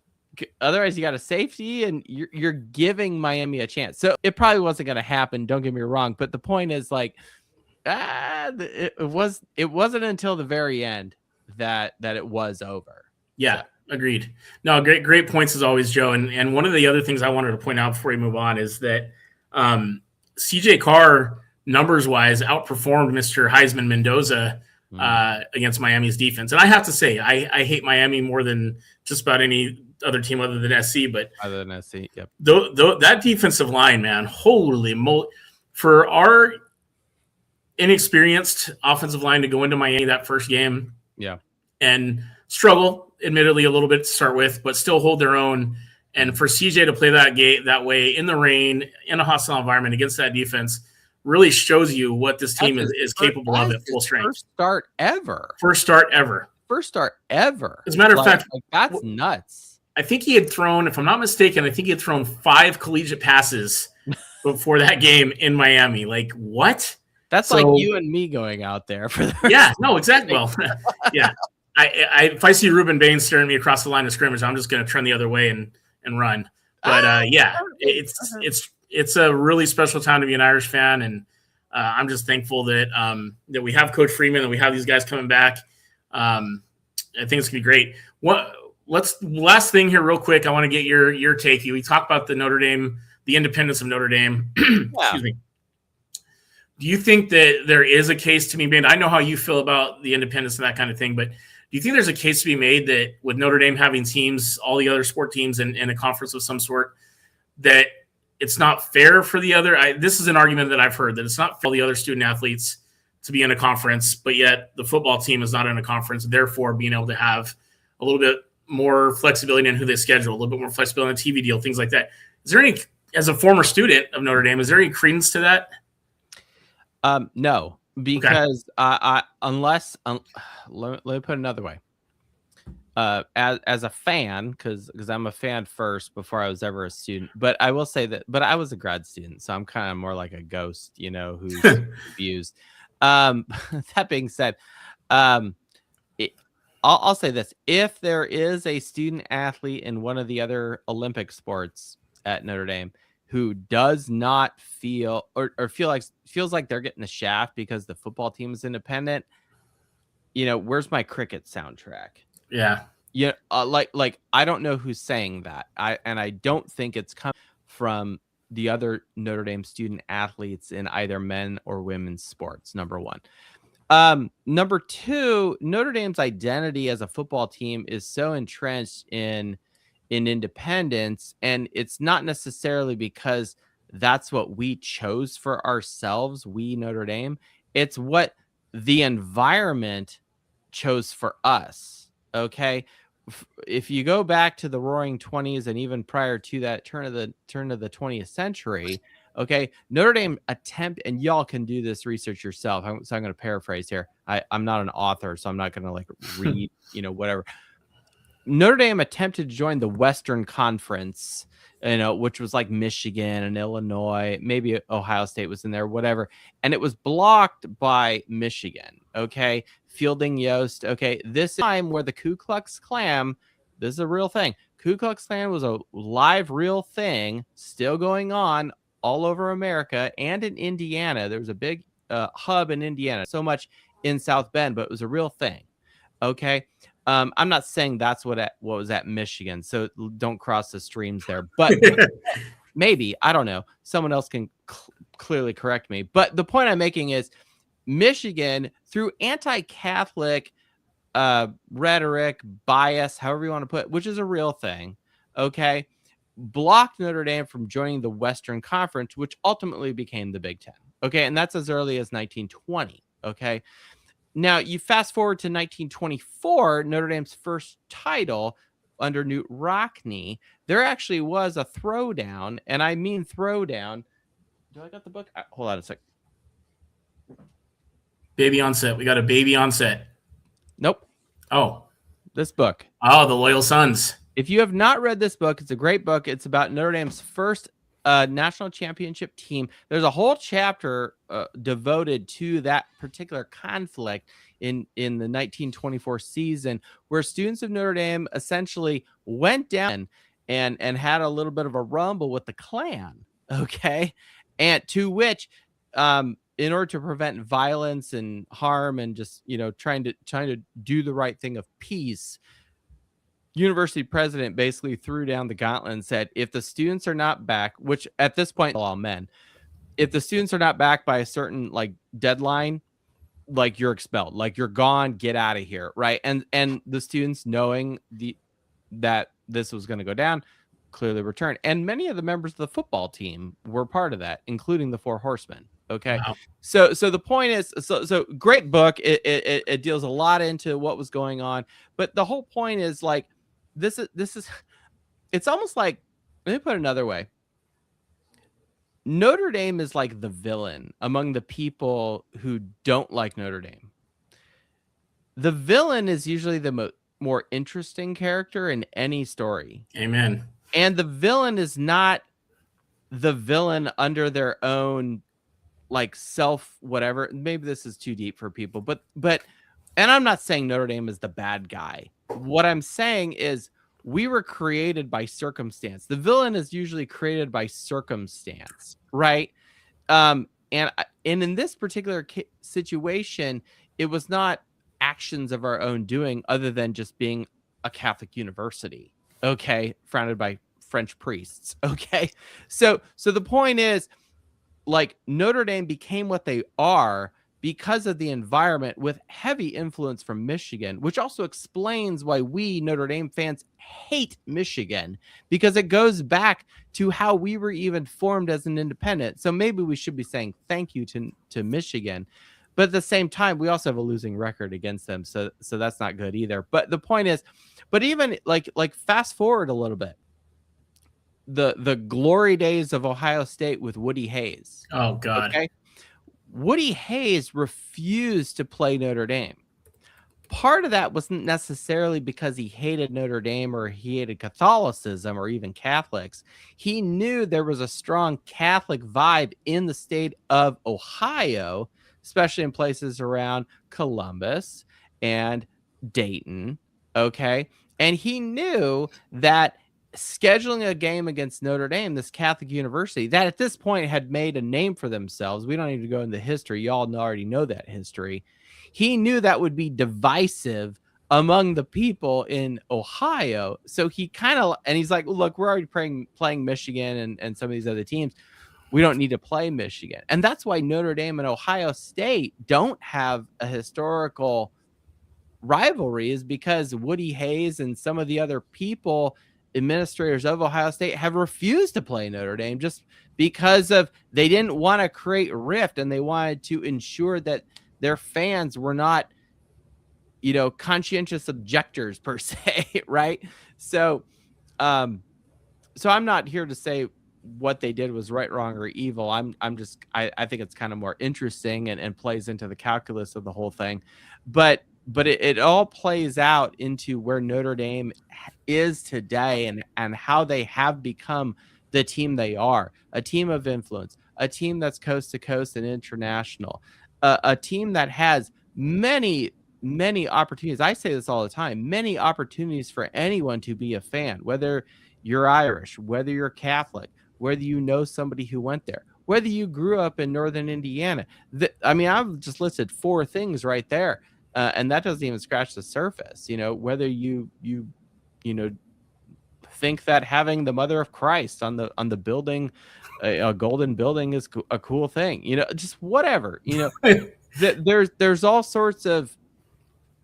Otherwise, you got a safety, and you're giving Miami a chance. So it probably wasn't going to happen. Don't get me wrong, but the point is, it wasn't until the very end that it was over. Yeah, agreed. No, great points as always, Joe. And one of the other things I wanted to point out before we move on is that CJ Carr, numbers wise, outperformed Mr. Heisman Mendoza against Miami's defense. And I have to say, I hate Miami more than just about any other team other than SC, but other than SC, yep. That defensive line, man, holy moly! For our inexperienced offensive line to go into Miami that first game, and struggle, admittedly, a little bit to start with, but still hold their own, and for CJ to play that way in the rain in a hostile environment against that defense really shows you what this team is capable of at full strength. First start ever. As a matter of fact, that's nuts. I think he had thrown, if I'm not mistaken, 5 collegiate passes before that game in Miami. What? That's like you and me going out there for the no, exactly. Well, yeah. If I see Ruben Bain staring me across the line of scrimmage, I'm just going to turn the other way and run. But it's a really special time to be an Irish fan, and I'm just thankful that we have Coach Freeman and we have these guys coming back. I think it's gonna be great. Last thing here real quick. I want to get your take. We talked about the independence of Notre Dame. Excuse me. Do you think that there is a case to be made? I know how you feel about the independence and that kind of thing, but do you think there's a case to be made that with Notre Dame having teams, all the other sport teams in a conference of some sort, that it's not fair for the other? This is an argument that I've heard, that it's not fair for the other student athletes to be in a conference, but yet the football team is not in a conference, therefore being able to have a little bit more flexibility in who they schedule, a little bit more flexibility on the TV deal, things like that. Is there any, as a former student of Notre Dame, is there any credence to that? No, because let me put it another way. as a fan, because I'm a fan first before I was ever a student. But I will say that, but I was a grad student, so I'm kind of more like a ghost, who's confused. That being said, um, I'll say this: if there is a student athlete in one of the other Olympic sports at Notre Dame who does not feel or feels like they're getting the shaft because the football team is independent, where's my cricket soundtrack? Yeah. Yeah, like I don't know who's saying that. I don't think it's come from the other Notre Dame student athletes in either men or women's sports. Number one. Number two, Notre Dame's identity as a football team is so entrenched in independence, and it's not necessarily because that's what we chose for ourselves, we Notre Dame. It's what the environment chose for us. Okay. If you go back to the Roaring 20s and even prior to that turn of the 20th century, okay, Notre Dame and y'all can do this research yourself. So I'm going to paraphrase here. I'm not an author, so I'm not going to read, whatever. Notre Dame attempted to join the Western Conference, which was like Michigan and Illinois, maybe Ohio State was in there, whatever. And it was blocked by Michigan. Okay. Fielding Yost. Okay. This time where the Ku Klux Klan, this is a real thing. Ku Klux Klan was a live, real thing still going on all over America and in Indiana. There was a big hub in Indiana, so much in South Bend, but it was a real thing. Okay. I'm not saying that's what was at Michigan, so don't cross the streams there. But maybe, I don't know. Someone else can clearly correct me. But the point I'm making is Michigan, through anti-Catholic rhetoric, bias, however you want to put it, which is a real thing, okay, blocked Notre Dame from joining the Western Conference, which ultimately became the Big Ten. Okay, and that's as early as 1920. Okay. Now, you fast forward to 1924, Notre Dame's first title under Knute Rockne. There actually was a throwdown, and I mean throwdown. Do I got the book? Hold on a sec. Baby on set. We got a baby on set. Nope. Oh. This book. Oh, The Loyal Sons. If you have not read this book, it's a great book. It's about Notre Dame's first national championship team. There's a whole chapter devoted to that particular conflict in the 1924 season, where students of Notre Dame essentially went down and had a little bit of a rumble with the Klan. Okay. And to which, in order to prevent violence and harm and just, trying to do the right thing of peace, university president basically threw down the gauntlet and said, if the students are not back, which at this point, all men, if the students are not back by a certain deadline, you're expelled, you're gone, get out of here. Right. And the students, knowing that this was going to go down, clearly returned. And many of the members of the football team were part of that, including the Four Horsemen. Okay. Wow. So the point is, so great book. It deals a lot into what was going on, but the whole point is this is it's almost like, let me put it another way. Notre Dame is like the villain among the people who don't like Notre Dame. The villain is usually the more interesting character in any story. Amen. And the villain is not the villain under their own self whatever. Maybe this is too deep for people, but and I'm not saying Notre Dame is the bad guy. What I'm saying is we were created by circumstance. The villain is usually created by circumstance, right? And in this particular situation, it was not actions of our own doing other than just being a Catholic university, okay, founded by French priests, okay? So the point is, Notre Dame became what they are because of the environment, with heavy influence from Michigan, which also explains why we Notre Dame fans hate Michigan, because it goes back to how we were even formed as an independent. So maybe we should be saying thank you to Michigan, but at the same time, we also have a losing record against them. So that's not good either. But the point is, but even fast forward a little bit, the glory days of Ohio State with Woody Hayes. Oh God. Okay. Woody Hayes refused to play Notre Dame. part of that wasn't necessarily because he hated Notre Dame or he hated Catholicism or even Catholics. He knew there was a strong Catholic vibe in the state of Ohio, especially in places around Columbus and Dayton. Okay. And he knew that scheduling a game against Notre Dame, this Catholic university that at this point had made a name for themselves. We don't need to go into history. Y'all already know that history. He knew that would be divisive among the people in Ohio. So he and he's like, look, we're already playing Michigan and some of these other teams. We don't need to play Michigan. And that's why Notre Dame and Ohio State don't have a historical rivalry, is because Woody Hayes and some of the other administrators of Ohio State have refused to play Notre Dame just because they didn't want to create rift, and they wanted to ensure that their fans were not, conscientious objectors per se, right? So I'm not here to say what they did was right, wrong, or evil. I think it's kind of more interesting and plays into the calculus of the whole thing. But it all plays out into where Notre Dame is today and how they have become the team they are, a team of influence, a team that's coast to coast and international, a team that has many opportunities. I say this all the time, many opportunities for anyone to be a fan, whether you're Irish, whether you're Catholic, whether you know somebody who went there, whether you grew up in Northern Indiana. I've just listed 4 things right there. And that doesn't even scratch the surface, whether you think that having the Mother of Christ on the building, a golden building, is a cool thing, just whatever, there's all sorts of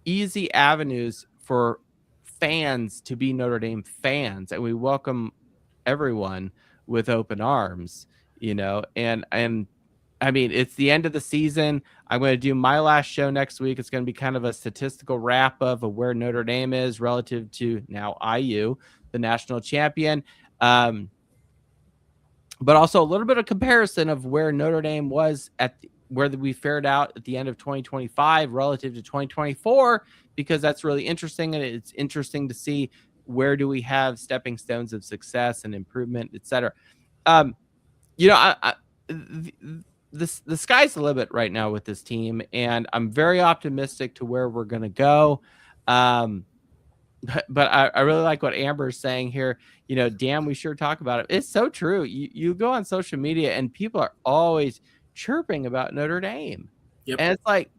easy avenues for fans to be Notre Dame fans, and we welcome everyone with open arms, and I mean, it's the end of the season. I'm going to do my last show next week. It's going to be kind of a statistical wrap of where Notre Dame is relative to now IU, the national champion. But also a little bit of comparison of where Notre Dame was where we fared out at the end of 2025 relative to 2024, because that's really interesting. And it's interesting to see where do we have stepping stones of success and improvement, et cetera. The sky's the limit right now with this team, and I'm very optimistic to where we're going to go. But I really like what Amber's saying here. Damn, we sure talk about it. It's so true. You go on social media and people are always chirping about Notre Dame. Yep. And it's like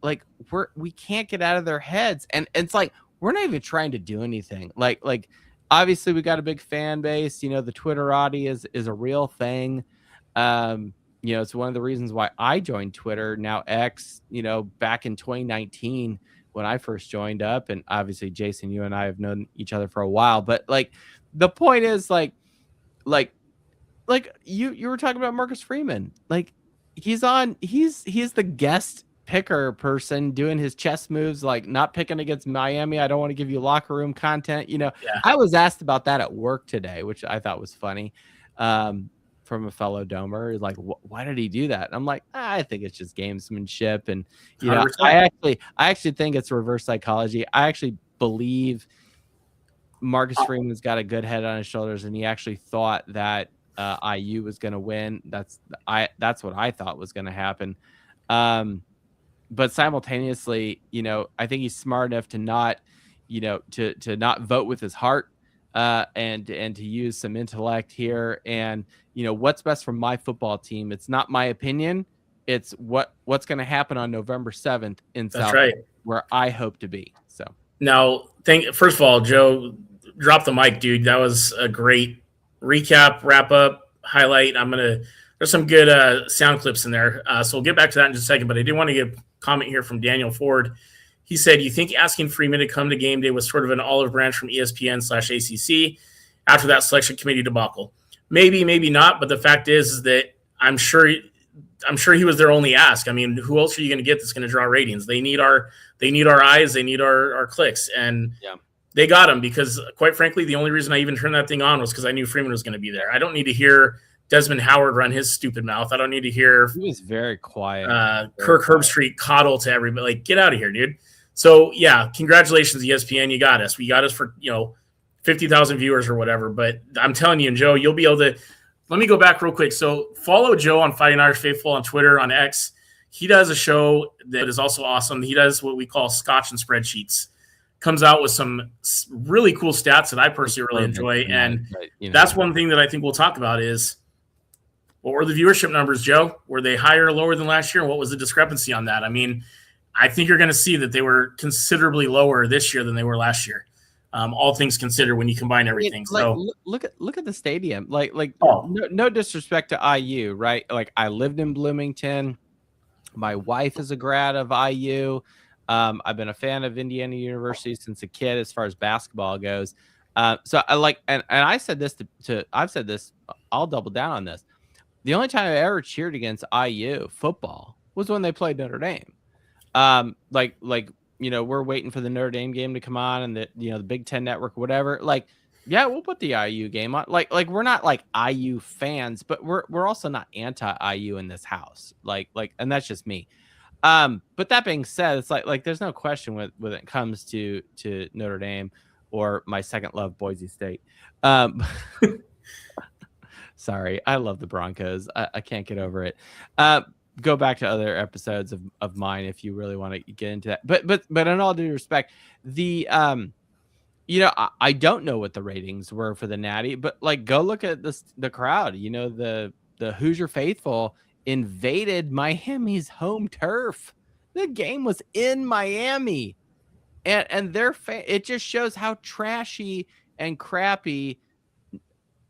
we can't get out of their heads. And it's like, we're not even trying to do anything. Like obviously we got a big fan base, the Twitterati is a real thing. It's one of the reasons why I joined Twitter, now X, back in 2019 when I first joined up. And obviously, Jason, you and I have known each other for a while. But the point is you were talking about Marcus Freeman. He's the guest picker person doing his chess moves, not picking against Miami. I don't want to give you locker room content. Yeah. I was asked about that at work today, which I thought was funny. From a fellow domer, why did he do that? And I'm like, I think it's just gamesmanship, and I actually think it's reverse psychology. I actually believe Marcus Freeman's got a good head on his shoulders, and he actually thought that IU was going to win. That's what I thought was going to happen. But simultaneously, I think he's smart enough to not, to not vote with his heart. And to use some intellect here, and what's best for my football team. It's not my opinion. It's what's going to happen on November 7th in South, where I hope to be. So now, first of all, Joe, drop the mic, dude. That was a great recap, wrap up, highlight. There's some good sound clips in there, so we'll get back to that in just a second. But I did want to get a comment here from Daniel Ford. He said, you think asking Freeman to come to game day was sort of an olive branch from ESPN/ACC after that selection committee debacle? Maybe, maybe not. But the fact is that I'm sure he was their only ask. I mean, who else are you going to get that's going to draw ratings? They need our eyes. They need our clicks. And they got him, because quite frankly, the only reason I even turned that thing on was because I knew Freeman was going to be there. I don't need to hear Desmond Howard run his stupid mouth. I don't need to hear he was very quiet. Kirk Herbstreit coddle to everybody. Get out of here, dude. So yeah, congratulations, ESPN. You got us. We got us for 50,000 viewers or whatever. But I'm telling you, and Joe, you'll be able to. Let me go back real quick. So follow Joe on Fighting Irish Faithful on Twitter, on X. He does a show that is also awesome. He does what we call Scotch and Spreadsheets. Comes out with some really cool stats that I personally really enjoy. And that's one thing that I think we'll talk about is, what were the viewership numbers, Joe? Were they higher or lower than last year? And what was the discrepancy on that? I mean, I think you're going to see that they were considerably lower this year than they were last year. All things considered, when you combine everything. Look at the stadium. No disrespect to IU, right? Like, I lived in Bloomington. My wife is a grad of IU. I've been a fan of Indiana University since a kid, as far as basketball goes. So I like, and I said this I've said this. I'll double down on this. The only time I ever cheered against IU football was when they played Notre Dame. We're waiting for the Notre Dame game to come on, and the Big Ten Network, or whatever. Like, yeah, we'll put the IU game on. Like we're not like IU fans, but we're also not anti-IU in this house. And that's just me. But that being said, it's like there's no question when it comes to Notre Dame or my second love, Boise State. Sorry, I love the Broncos. I can't get over it. Go back to other episodes of mine if you really want to get into that. But in all due respect, I don't know what the ratings were for the Natty, but like, go look at the crowd. The Hoosier faithful invaded Miami's home turf. The game was in Miami, and it just shows how trashy and crappy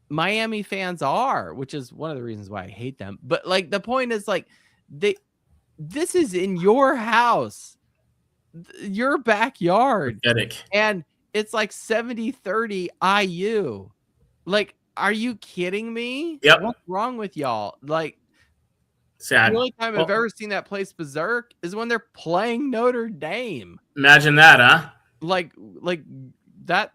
Miami fans are, which is one of the reasons why I hate them. But like, the point is, like, this is in your house, your backyard, pathetic. And it's like 70-30 IU. Like, are you kidding me? Yep. What's wrong with y'all? Like, sad. The only time I've ever seen that place berserk is when they're playing Notre Dame. Imagine that, huh? Like that.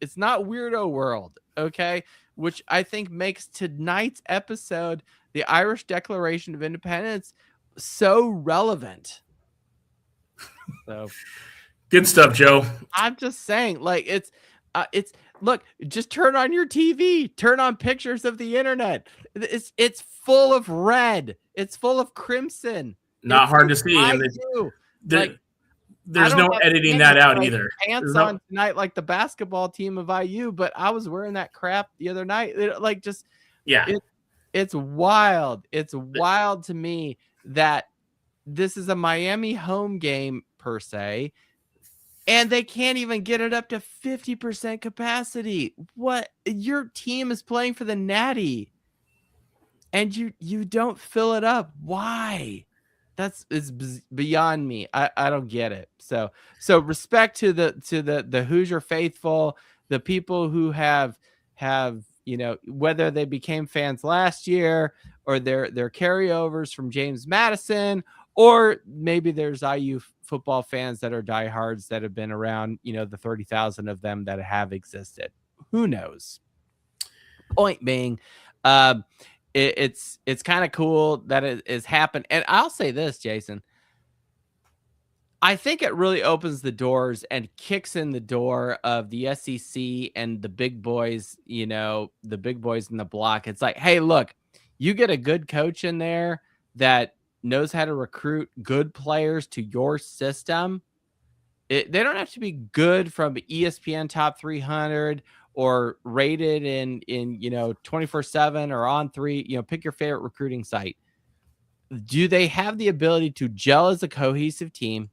It's not Weirdo World, okay? Which I think makes tonight's episode, the Irish Declaration of Independence, so relevant. So good stuff, Joe. I'm just saying, like, it's look, just turn on your TV, turn on pictures of the internet. It's full of red. It's full of crimson. Not hard to see. And there's no editing that out either. Pants on tonight, like the basketball team of IU, but I was wearing that crap the other night. It's wild. It's wild to me that this is a Miami home game per se, and they can't even get it up to 50% capacity. What? Your team is playing for the Natty, and you don't fill it up. Why? It's beyond me. I don't get it. So respect to the Hoosier faithful, the people who have whether they became fans last year or they're carryovers from James Madison, or maybe there's IU football fans that are diehards that have been around, the 30,000 of them that have existed. Who knows? Point being, it's kind of cool that it has happened. And I'll say this, Jason, I think it really opens the doors and kicks in the door of the SEC and the big boys, the big boys in the block. It's like, hey, look, you get a good coach in there that knows how to recruit good players to your system. They don't have to be good from ESPN Top 300 or rated in 24/7 or on 3, pick your favorite recruiting site. Do they have the ability to gel as a cohesive team?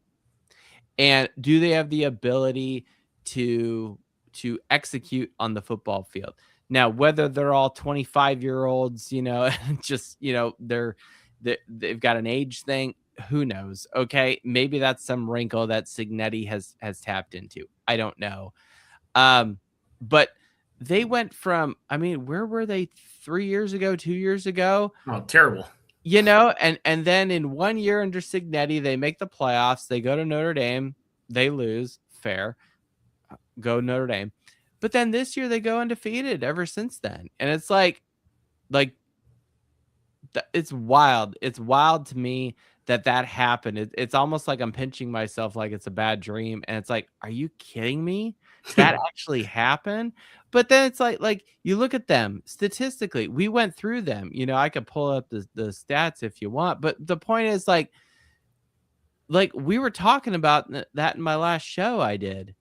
And do they have the ability to execute on the football field? Now, whether they're all 25-year-olds, they've got an age thing, who knows? Okay, maybe that's some wrinkle that Cignetti has tapped into. I don't know. But they went from, where were they 3 years ago, 2 years ago? Oh, terrible. And then in 1 year under Cignetti, they make the playoffs. They go to Notre Dame. They lose. Fair. Go Notre Dame. But then this year they go undefeated ever since then. And it's like it's wild. It's wild to me that happened. It's almost like I'm pinching myself like it's a bad dream. And it's like, are you kidding me? That actually happened? But then it's like you look at them statistically, we went through them. I could pull up the stats if you want. But the point is like we were talking about that in my last show I did,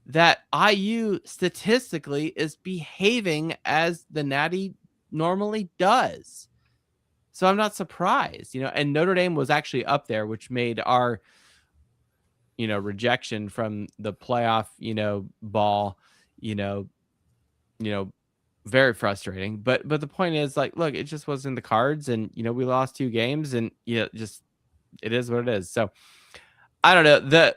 that IU statistically is behaving as the Natty normally does. So I'm not surprised, and Notre Dame was actually up there, which made our, rejection from the playoff, ball, very frustrating. But the point is like, look, it just wasn't in the cards, and, we lost 2 games, and just, it is what it is. So I don't know.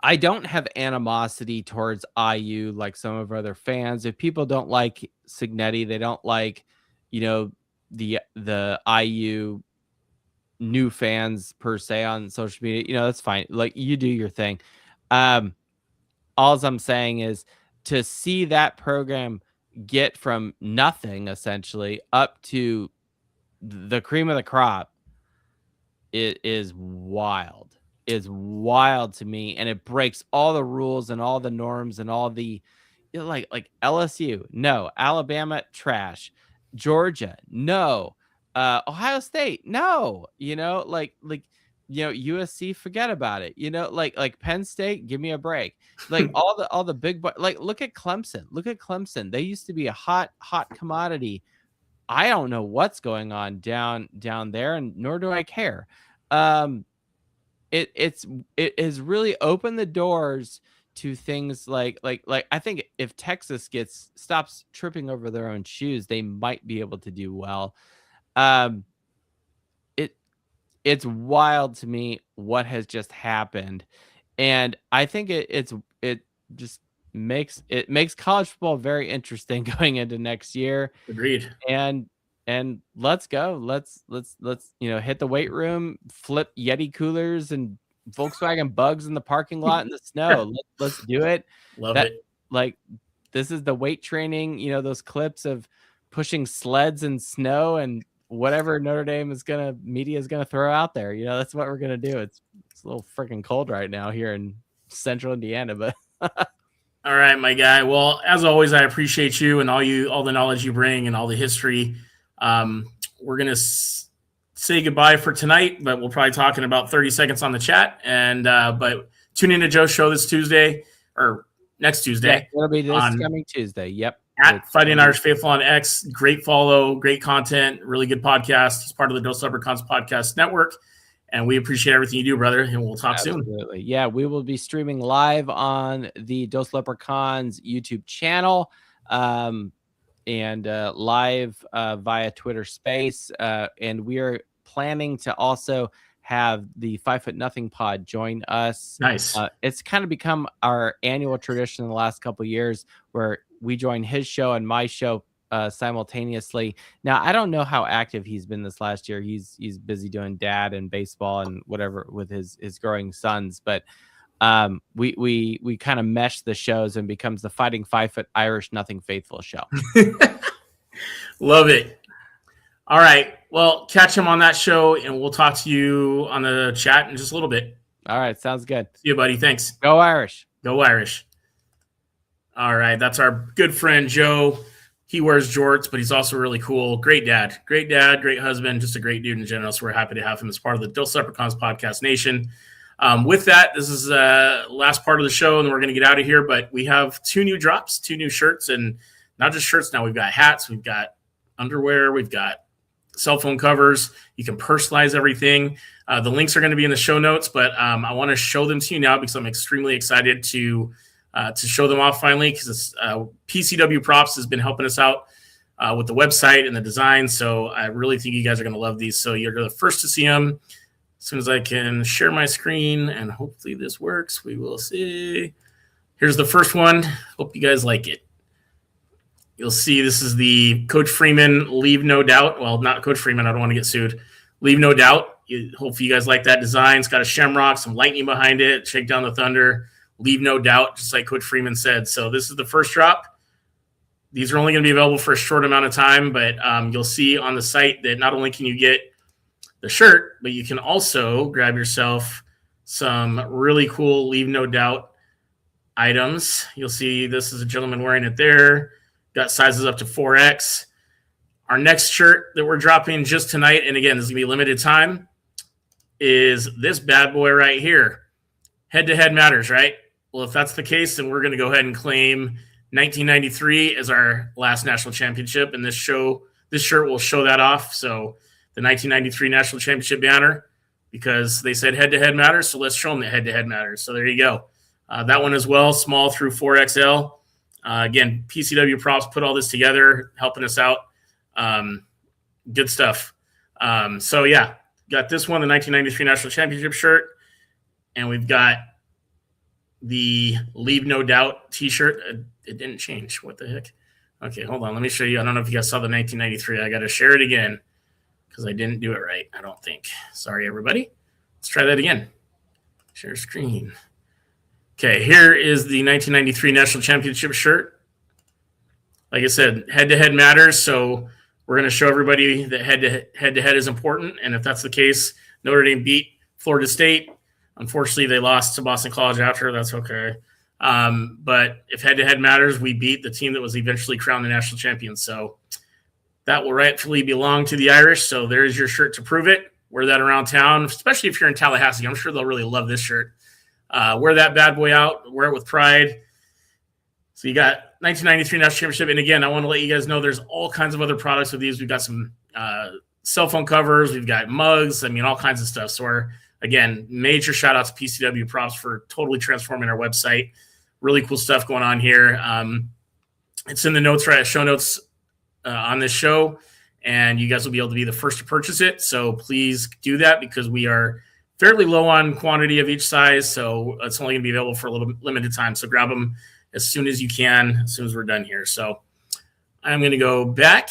I don't have animosity towards IU like some of our other fans. If people don't like Cignetti, they don't like, the IU new fans per se on social media, that's fine. Like, you do your thing. All I'm saying is to see that program get from nothing essentially up to the cream of the crop, it is wild. Is wild to me, and it breaks all the rules and all the norms and all the like LSU, no. Alabama, trash. Georgia, no. Ohio State, no. USC, forget about it. Like Penn State, give me a break. Like all the big like look at Clemson. They used to be a hot commodity. I don't know what's going on down there, and nor do I care. It has really opened the doors to things like I think if Texas stops tripping over their own shoes, they might be able to do well. It's wild to me what has just happened, and I think it just makes college football very interesting going into next year. Agreed. And let's go. Let's hit the weight room, flip Yeti coolers and Volkswagen Bugs in the parking lot in the snow. Let's do it. Love it. Like, this is the weight training, those clips of pushing sleds in snow and whatever Notre Dame media is gonna throw out there. That's what we're gonna do. It's a little freaking cold right now here in central Indiana, but all right, my guy. Well, as always, I appreciate you and all the knowledge you bring and all the history. We're going to say goodbye for tonight, but we'll probably talk in about 30 seconds on the chat. And but tune into Joe's show this Tuesday or next Tuesday. Yeah, it'll be this coming Tuesday. Yep. At Fighting Irish Faithful on X. Great follow, great content, really good podcast. He's part of the Dos Leprechauns podcast network. And we appreciate everything you do, brother. And we'll talk soon. Absolutely. Yeah, we will be streaming live on the Dos Leprechauns YouTube channel. And live via Twitter Space. And we are planning to also have the 5 Foot Nothing pod join us. Nice. It's kind of become our annual tradition in the last couple of years where we join his show and my show simultaneously. Now, I don't know how active he's been this last year. He's busy doing dad and baseball and whatever with his growing sons, but we kind of mesh the shows and becomes the Fighting 5 Foot Irish Nothing Faithful show. Love it. All right. Well, catch him on that show, and we'll talk to you on the chat in just a little bit. All right. Sounds good. See you, buddy. Thanks. Go Irish. Go Irish. All right. That's our good friend, Joe. He wears jorts, but he's also really cool. Great dad, great husband, just a great dude in general. So we're happy to have him as part of the Dos Leprechauns podcast nation. With that, this is the last part of the show, and we're going to get out of here. But we have 2 new drops, 2 new shirts, and not just shirts. Now we've got hats, we've got underwear, we've got cell phone covers. You can personalize everything. The links are going to be in the show notes, but I want to show them to you now because I'm extremely excited to show them off finally, because PCW Props has been helping us out with the website and the design. So I really think you guys are going to love these. So you're the first to see them. As soon as I can share my screen, and hopefully this works, we will see. Here's the first one. Hope you guys like it. You'll see this is the Coach Freeman Leave No Doubt. Well, not Coach Freeman. I don't want to get sued. Leave No Doubt. Hopefully you guys like that design. It's got a shamrock, some lightning behind it, shake down the thunder. Leave no doubt, just like Coach Freeman said. So this is the first drop. These are only going to be available for a short amount of time, but you'll see on the site that not only can you get the shirt, but you can also grab yourself some really cool Leave No Doubt items. You'll see this is a gentleman wearing it there. Got sizes up to 4X. Our next shirt that we're dropping just tonight, and again, this is going to be limited time, is this bad boy right here. Head-to-head matters, right? Well, if that's the case, then we're going to go ahead and claim 1993 as our last national championship, and this shirt will show that off. So the 1993 national championship banner, because they said head-to-head matters, so let's show them that head-to-head matters. So there you go. That one as well, small through 4XL. Again, PCW Props put all this together, helping us out. Good stuff. So yeah, got this one, the 1993 national championship shirt, and we've got the Leave No Doubt t-shirt. It didn't change. What the heck? Okay, hold on. Let me show you. I don't know if you guys saw the 1993. I got to share it again because I didn't do it right, I don't think. Sorry, everybody. Let's try that again. Share screen. Okay, here is the 1993 national championship shirt. Like I said, head-to-head matters, so we're going to show everybody that head-to-head is important, and if that's the case, Notre Dame beat Florida State. Unfortunately, they lost to Boston College after. That's okay. But if head-to-head matters, we beat the team that was eventually crowned the national champion. So that will rightfully belong to the Irish. So there's your shirt to prove it. Wear that around town, especially if you're in Tallahassee. I'm sure they'll really love this shirt. Wear that bad boy out. Wear it with pride. So you got 1993 national championship. And again, I want to let you guys know there's all kinds of other products with these. We've got some cell phone covers. We've got mugs. I mean, all kinds of stuff. So again, major shout out to PCW Props for totally transforming our website. Really cool stuff going on here. It's in the notes, right? Show notes on this show, and you guys will be able to be the first to purchase it. So please do that because we are fairly low on quantity of each size. So it's only going to be available for a little limited time. So grab them as soon as you can, as soon as we're done here. So I'm going to go back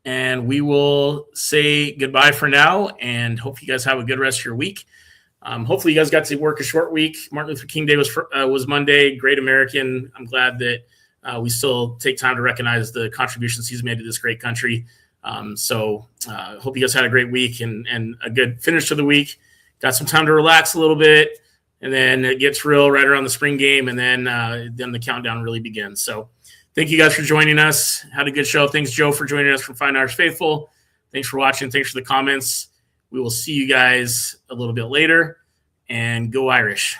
and we will say goodbye for now and hope you guys have a good rest of your week. Hopefully you guys got to work a short week. Martin Luther King Day was Monday. Great American. I'm glad that we still take time to recognize the contributions he's made to this great country. So hope you guys had a great week and a good finish to the week. Got some time to relax a little bit, and then it gets real right around the spring game, and then the countdown really begins. So thank you guys for joining us. Had a good show. Thanks, Joe, for joining us from Fighting Irish Faithful. Thanks for watching. Thanks for the comments. We will see you guys a little bit later, and go Irish.